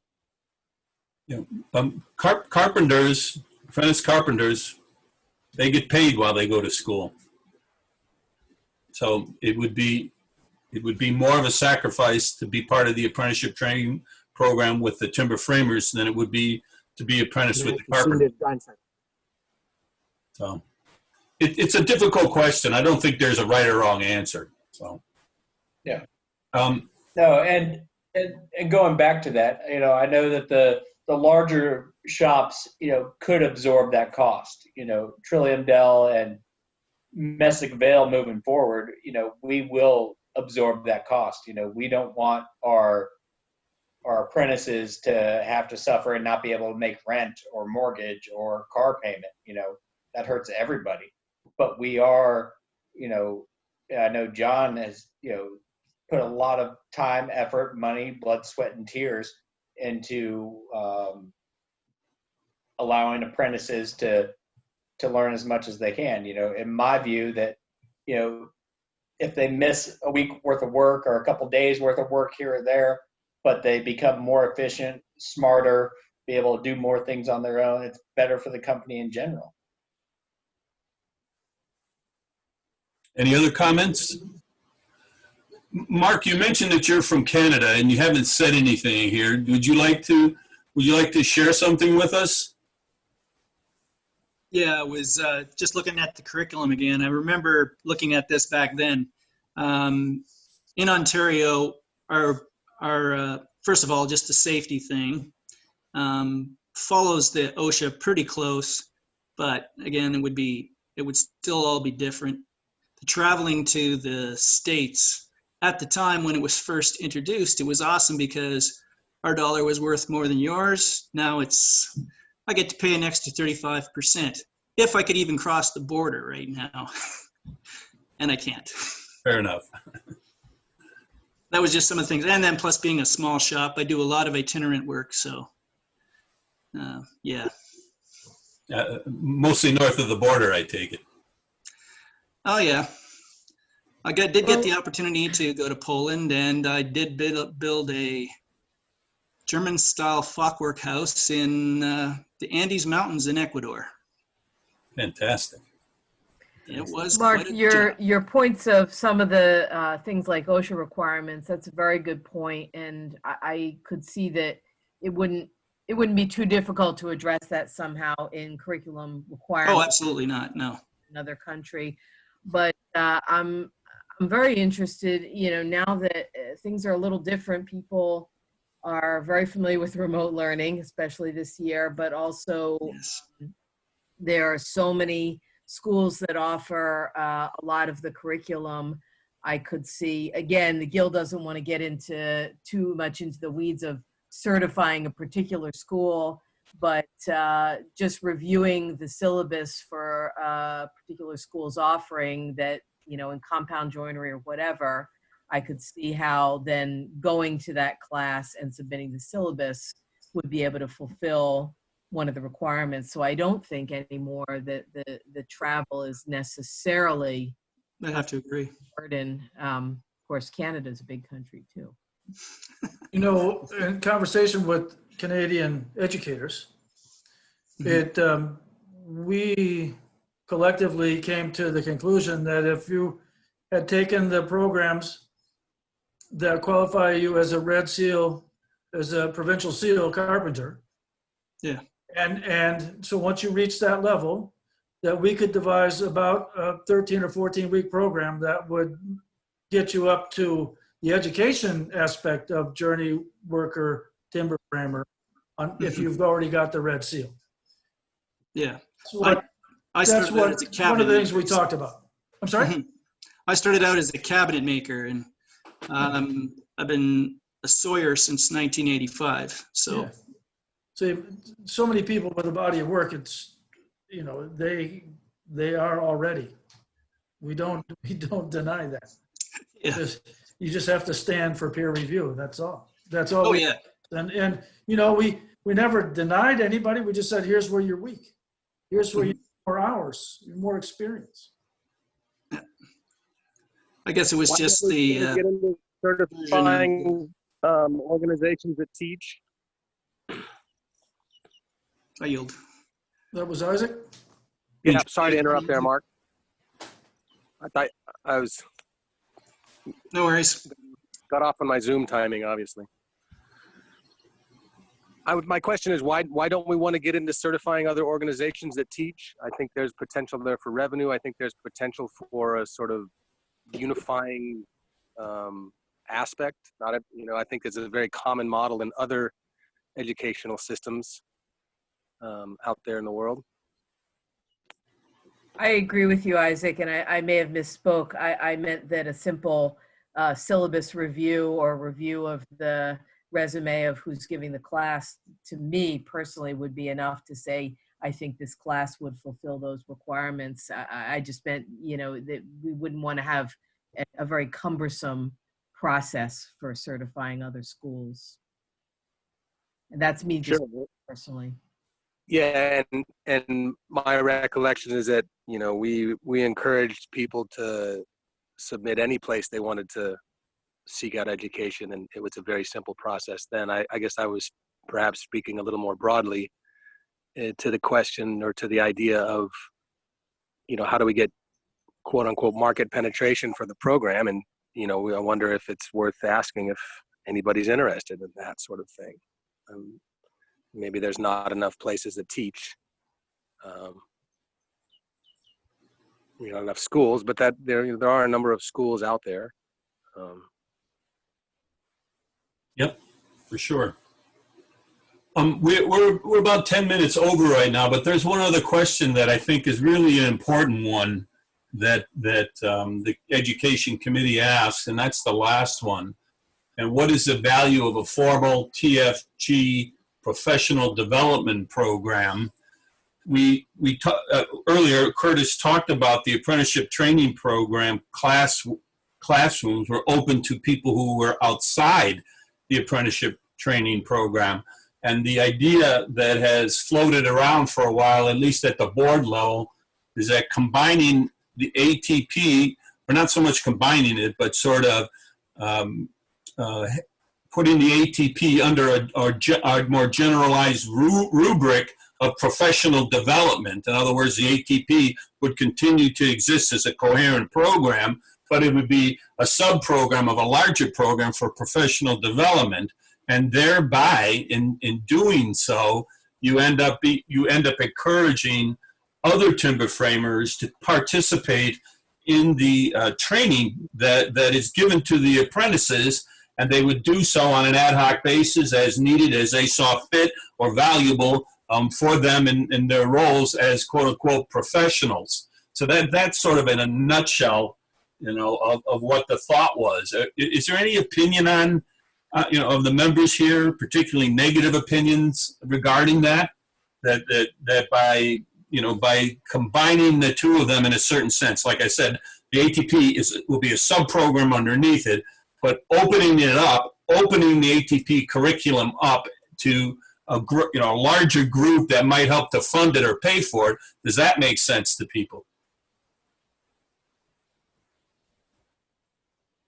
Carpenters, apprentice carpenters, they get paid while they go to school. So it would be more of a sacrifice to be part of the apprenticeship training program with the timber framers than it would be to be apprenticed with the carpenter. So it's a difficult question. I don't think there's a right or wrong answer. So yeah. No, and going back to that, I know that the larger shops, could absorb that cost. Trillium Dell and Messick Vale moving forward, we will absorb that cost. We don't want our apprentices to have to suffer and not be able to make rent or mortgage or car payment. That hurts everybody. But we are, I know John has, put a lot of time, effort, money, blood, sweat, and tears into allowing apprentices to learn as much as they can. In my view, that if they miss a week worth of work or a couple days worth of work here or there, but they become more efficient, smarter, be able to do more things on their own, it's better for the company in general. Any other comments? Mark, you mentioned that you're from Canada and you haven't said anything here. Would you like to share something with us? Yeah, I was just looking at the curriculum again. I remember looking at this back then. In Ontario, our first of all, just the safety thing follows the OSHA pretty close, but again, it would still all be different. The traveling to the States at the time when it was first introduced, it was awesome because our dollar was worth more than yours. Now I get to pay an extra 35% if I could even cross the border right now. And I can't. Fair enough. That was just some of the things. And then plus being a small shop, I do a lot of itinerant work. So, yeah. Mostly north of the border, I take it. Oh, yeah. I did get the opportunity to go to Poland, and I did build a German-style clockwork house in the Andes Mountains in Ecuador. Fantastic. It was Mark, quite a job. your points of some of the things like OSHA requirements, that's a very good point. And I could see that it wouldn't be too difficult to address that somehow in curriculum requirements. Oh, absolutely not. No. Another country. But I'm very interested, now that things are a little different, people are very familiar with remote learning, especially this year, but also Yes. there are so many schools that offer a lot of the curriculum. I could see, again, the Guild doesn't want to get into too much into the weeds of certifying a particular school, but just reviewing the syllabus for a particular school's offering that, in compound joinery or whatever, I could see how then going to that class and submitting the syllabus would be able to fulfill one of the requirements. So I don't think anymore that the travel is necessarily I have to agree. a burden. Of course, Canada's a big country too. In conversation with Canadian educators, we collectively came to the conclusion that if you had taken the programs that qualify you as a red seal, as a provincial seal carpenter, Yeah. and so once you reach that level, that we could devise about a 13 or 14 week program that would get you up to the education aspect of journey worker, timber framer, if you've already got the red seal. Yeah. That's I started out as a cabinet one of the things we maker. talked about. I'm sorry? I started out as a cabinet maker, and I've been a sawyer since 1985. So Yeah. See, so many people with a body of work, it's, they are already. We don't deny that. yeah. You just have to stand for peer review. That's all. That's all. Oh yeah. And we never denied anybody. We just said, here's where you're weak. Here's where you need more hours, more experience. I guess it was Why just don't we the get into certifying organizations that teach. I yield. That was Isaac? Yeah, sorry to interrupt there, Mark. I thought I was No worries. got off on my Zoom timing, obviously. My question is, why don't we want to get into certifying other organizations that teach? I think there's potential there for revenue. I think there's potential for a sort of unifying aspect. I think it's a very common model in other educational systems out there in the world. I agree with you, Isaac, and I may have misspoke. I meant that a simple syllabus review or review of the resume of who's giving the class, to me personally, would be enough to say, I think this class would fulfill those requirements. I just meant, that we wouldn't want to have a very cumbersome process for certifying other schools. And that's me just personally. Yeah, and my recollection is that we encouraged people to submit any place they wanted to seek out education, and it was a very simple process. Then I guess I was perhaps speaking a little more broadly to the question or to the idea of how do we get quote unquote market penetration for the program, and I wonder if it's worth asking if anybody's interested in that sort of thing. Maybe there's not enough places that teach, enough schools, but that there are a number of schools out there. Yep, for sure. We're about 10 minutes over right now, but there's one other question that I think is really an important one that the Education Committee asks, and that's the last one. And what is the value of a formal TFG professional development program? Earlier, Curtis talked about the apprenticeship training program. Classrooms were open to people who were outside the apprenticeship training program. And the idea that has floated around for a while, at least at the board level, is that combining the ATP, or not so much combining it, but sort of putting the ATP under a more generalized rubric of professional development. In other words, the ATP would continue to exist as a coherent program, but it would be a sub-program of a larger program for professional development. And thereby, in doing so, you end up encouraging other timber framers to participate in the training that is given to the apprentices, and they would do so on an ad hoc basis as needed, as they saw fit or valuable for them in their roles as quote unquote professionals. So that's sort of in a nutshell, of what the thought was. Is there any opinion on, of the members here, particularly negative opinions regarding that by combining the two of them in a certain sense, like I said, the ATP will be a sub-program underneath it, but opening the ATP curriculum up to a larger group that might help to fund it or pay for it, does that make sense to people?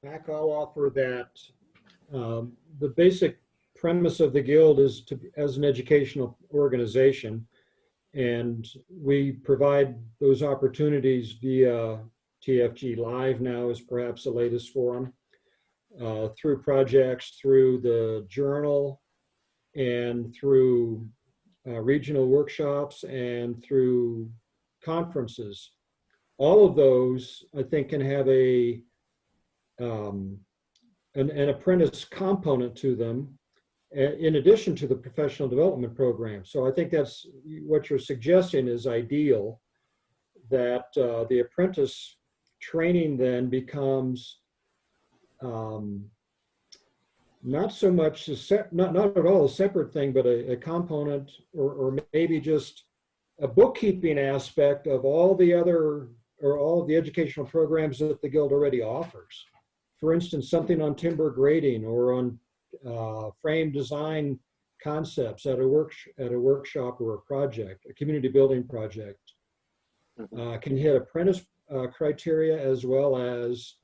Mac, I'll offer that the basic premise of the Guild is as an educational organization, and we provide those opportunities via TFGLive now is perhaps the latest forum, through projects, through the journal, and through regional workshops, and through conferences. All of those, I think, can have an apprentice component to them, in addition to the professional development program. So I think that's what you're suggesting is ideal, that the apprentice training then becomes not so much, not at all a separate thing, but a component, or maybe just a bookkeeping aspect of all the other, or all of the educational programs that the Guild already offers. For instance, something on timber grading or on frame design concepts at a workshop or a project, a community building project, can hit apprentice criteria as well as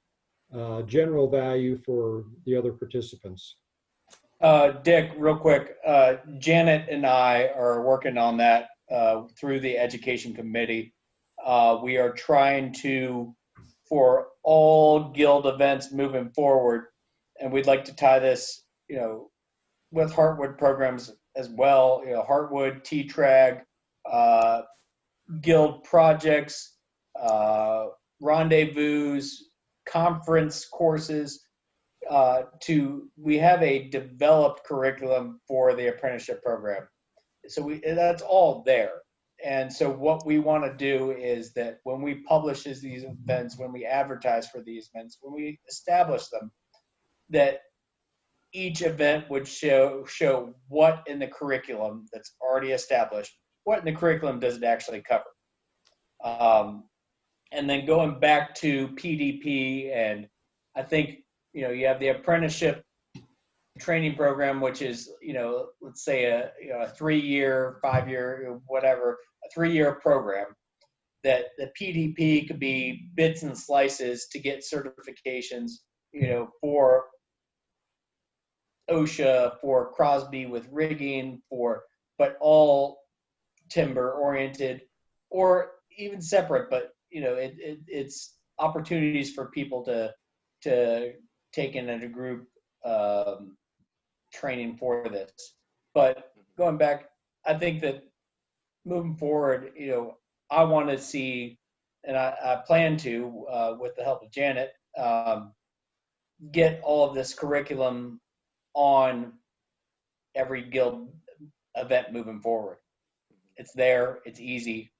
general value for the other participants. Dick, real quick, Janet and I are working on that through the Education Committee. We are trying to, for all Guild events moving forward, and we'd like to tie this, with Heartwood programs as well, Heartwood, T-Trag, Guild projects, rendezvous, conference courses, we have a developed curriculum for the apprenticeship program. So that's all there. And so what we want to do is that when we publish these events, when we advertise for these events, when we establish them, that each event would show what in the curriculum that's already established, what in the curriculum does it actually cover. And then going back to PDP, and I think, you have the apprenticeship training program, which is, let's say a 3-year, 5-year, whatever, a 3-year program, that the PDP could be bits and slices to get certifications, for OSHA, for Crosby with rigging, but all timber oriented, or even separate, but it's opportunities for people to take in a group training for this. But going back, I think that moving forward, I want to see, and I plan to, with the help of Janet, get all of this curriculum on every Guild event moving forward. It's there, it's easy.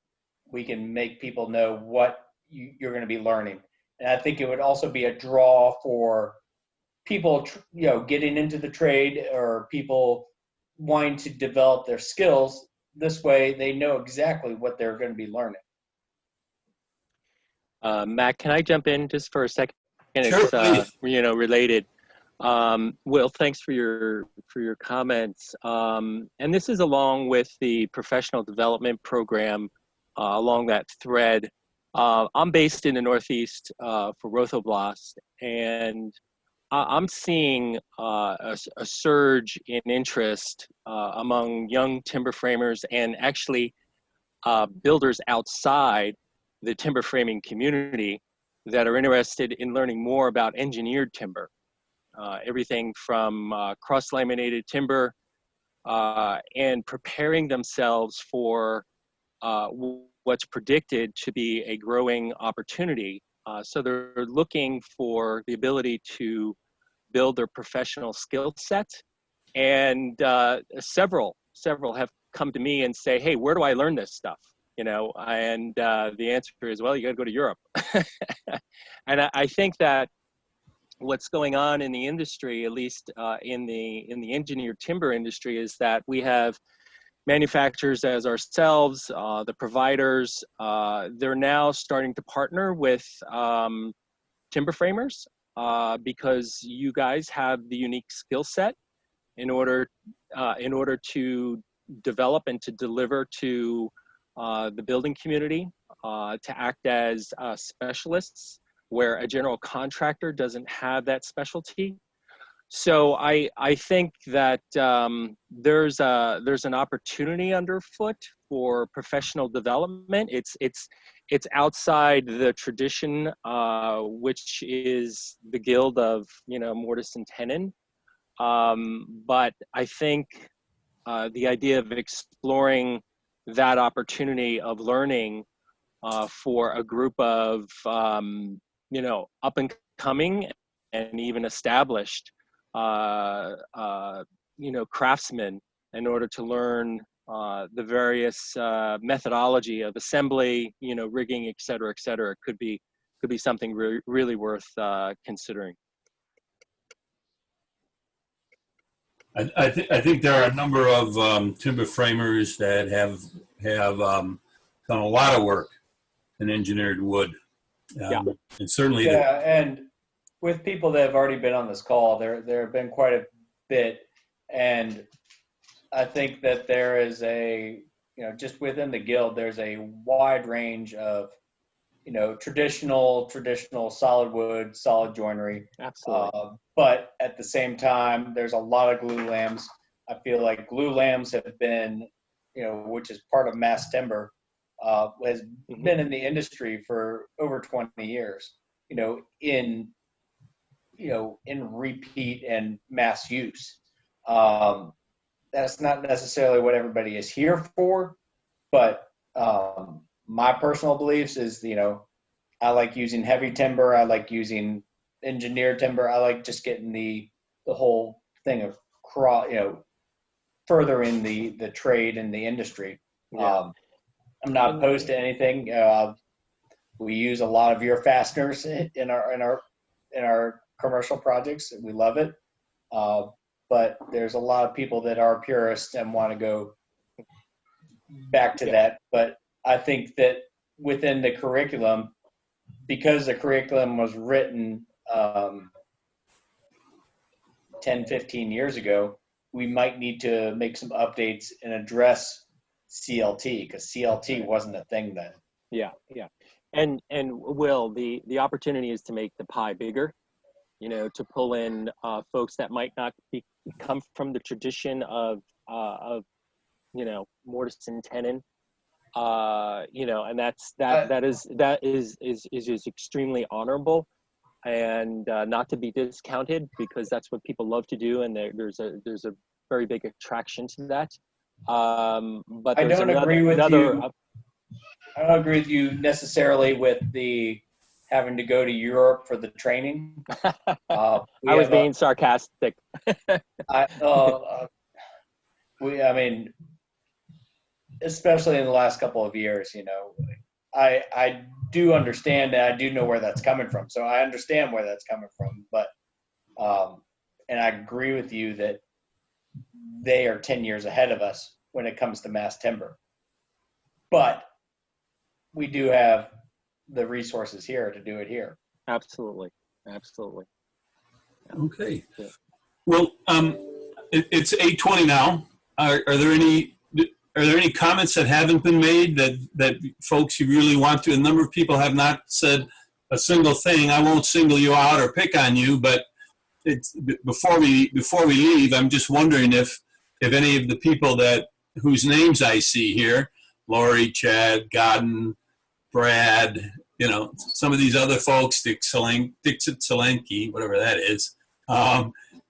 We can make people know what you're going to be learning. And I think it would also be a draw for people, getting into the trade, or people wanting to develop their skills. This way they know exactly what they're going to be learning. Matt, can I jump in just for a second? Sure, it's related. Will, thanks for your comments. And this is along with the professional development program, along that thread. I'm based in the Northeast for Rotoblast, and I'm seeing a surge in interest among young timber framers and actually builders outside the timber framing community that are interested in learning more about engineered timber. Everything from cross-laminated timber and preparing themselves for what's predicted to be a growing opportunity. So they're looking for the ability to build their professional skill set. And several have come to me and say, hey, where do I learn this stuff? You know, and the answer is, well, you got to go to Europe. And I think that what's going on in the industry, at least in the engineered timber industry, is that we have manufacturers as ourselves, the providers, they're now starting to partner with timber framers because you guys have the unique skill set in order to develop and to deliver to the building community, to act as specialists where a general contractor doesn't have that specialty. So I think that there's an opportunity underfoot for professional development. It's outside the tradition, which is the guild of mortise and tenon. But I think the idea of exploring that opportunity of learning for a group of up and coming and even established craftsmen in order to learn the various methodology of assembly, rigging, et cetera, could be something really worth considering. I think there are a number of timber framers that have done a lot of work in engineered wood. And certainly and with people that have already been on this call, there have been quite a bit, and I think that there is just within the guild, there's a wide range of, traditional solid wood, solid joinery. Absolutely. But at the same time, there's a lot of glue lambs. I feel like glue lambs have been, which is part of mass timber, has been in the industry for over 20 years, in repeat and mass use. That's not necessarily what everybody is here for, but my personal beliefs is, I like using heavy timber. I like using engineered timber. I like just getting the whole thing of furthering the trade and the industry. Yeah. I'm not opposed to anything. We use a lot of your fasteners in our commercial projects. We love it. But there's a lot of people that are purists and want to go back to that. But I think that within the curriculum, because the curriculum was written 10, 15 years ago, we might need to make some updates and address CLT, because CLT wasn't a thing then. Yeah. And Will, the opportunity is to make the pie bigger, to pull in folks that might not come from the tradition of mortise and tenon, and that is extremely honorable and not to be discounted, because that's what people love to do, and there's a very big attraction to that. But I don't agree with you necessarily with the having to go to Europe for the training. I was being sarcastic. Especially in the last couple of years, I do understand that. I do know where that's coming from. So I understand where that's coming from, but, and I agree with you that they are 10 years ahead of us when it comes to mass timber, but we do have the resources here to do it here. Absolutely. Okay. Well, it's 8:20 now. Are there any comments that haven't been made that folks you really want to? A number of people have not said a single thing. I won't single you out or pick on you, but before we leave, I'm just wondering if any of the people whose names I see here, Lori, Chad, Godden, Brad, some of these other folks, Dixit Solanke, whatever that is.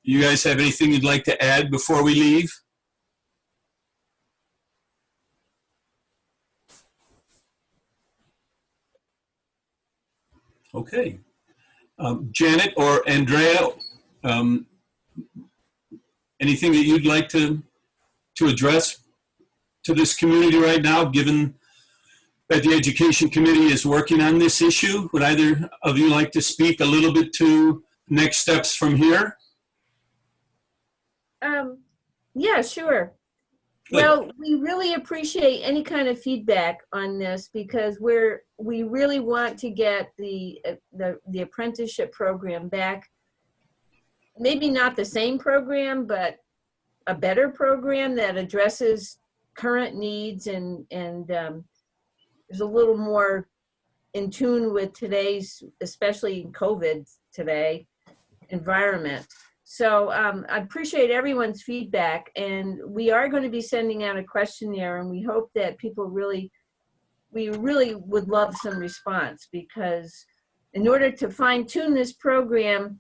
You guys have anything you'd like to add before we leave? Okay. Janet or Andrea, anything that you'd like to address to this community right now, given that the Education Committee is working on this issue? Would either of you like to speak a little bit to next steps from here? Yeah, sure. Good. Well, we really appreciate any kind of feedback on this because we really want to get the apprenticeship program back. Maybe not the same program, but a better program that addresses current needs and is a little more in tune with today's, especially COVID today, environment. So I appreciate everyone's feedback, and we are going to be sending out a questionnaire, and we hope that people we really would love some response, because in order to fine tune this program,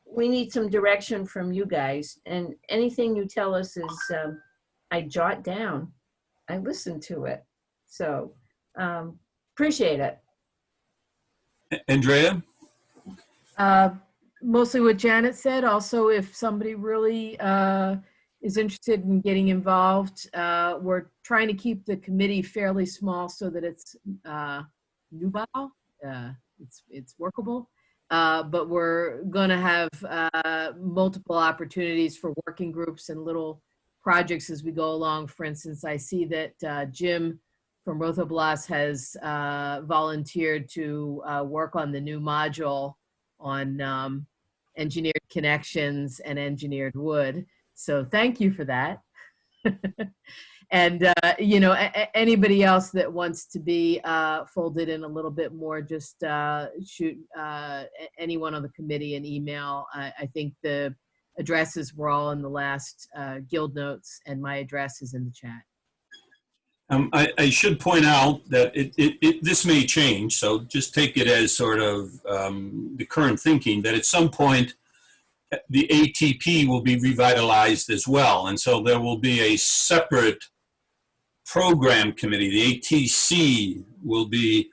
we need some direction from you guys, and anything you tell us is, I jot down, I listen to it. So appreciate it. Andrea? Mostly what Janet said. Also, if somebody really is interested in getting involved, we're trying to keep the committee fairly small so that it's nubile, it's workable. But we're going to have multiple opportunities for working groups and little projects as we go along. For instance, I see that Jim from Rothablas has volunteered to work on the new module on engineered connections and engineered wood. So thank you for that. And, anybody else that wants to be folded in a little bit more, just shoot anyone on the committee an email. I think the addresses were all in the last guild notes, and my address is in the chat. I should point out that this may change, so just take it as sort of the current thinking that at some point the ATP will be revitalized as well. And so there will be a separate program committee. The ATC will be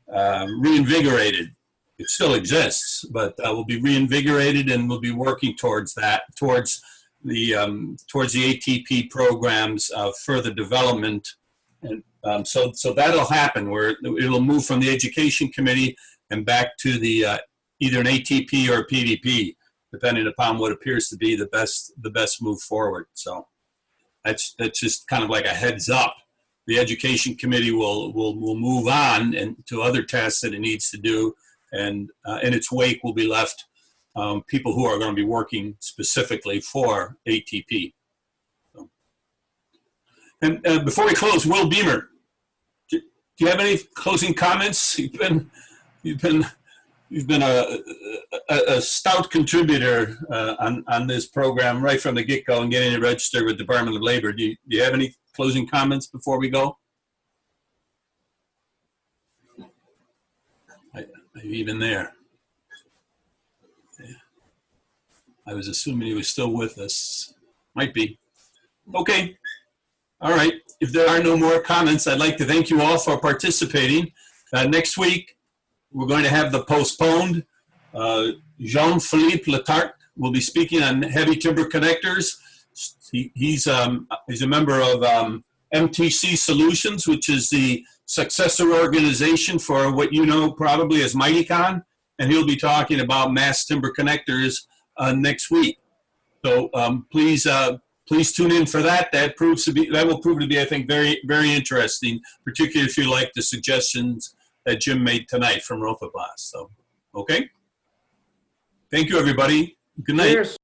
reinvigorated. It still exists, but will be reinvigorated, and we'll be working towards that, towards the ATP programs further development. And so that'll happen, where it'll move from the Education Committee and back to the either an ATP or a PDP, depending upon what appears to be the best move forward. So that's just kind of like a heads up. The Education Committee will move on and to other tasks that it needs to do, and in its wake will be left people who are going to be working specifically for ATP. So. And before we close, Will Beamer, do you have any closing comments? You've been a stout contributor on this program right from the get-go and getting it registered with Department of Labor. Do you have any closing comments before we go? Even there. Yeah. I was assuming he was still with us. Might be. Okay. All right. If there are no more comments, I'd like to thank you all for participating. Next week, we're going to have the postponed. Jean-Philippe Letarte will be speaking on heavy timber connectors. He's a member of MTC Solutions, which is the successor organization for what you know probably as MightyCon, and he'll be talking about mass timber connectors next week. So please tune in for that. That will prove to be, I think, very, very interesting, particularly if you like the suggestions that Jim made tonight from Rothablas. So, okay. Thank you, everybody. Good night. Cheers.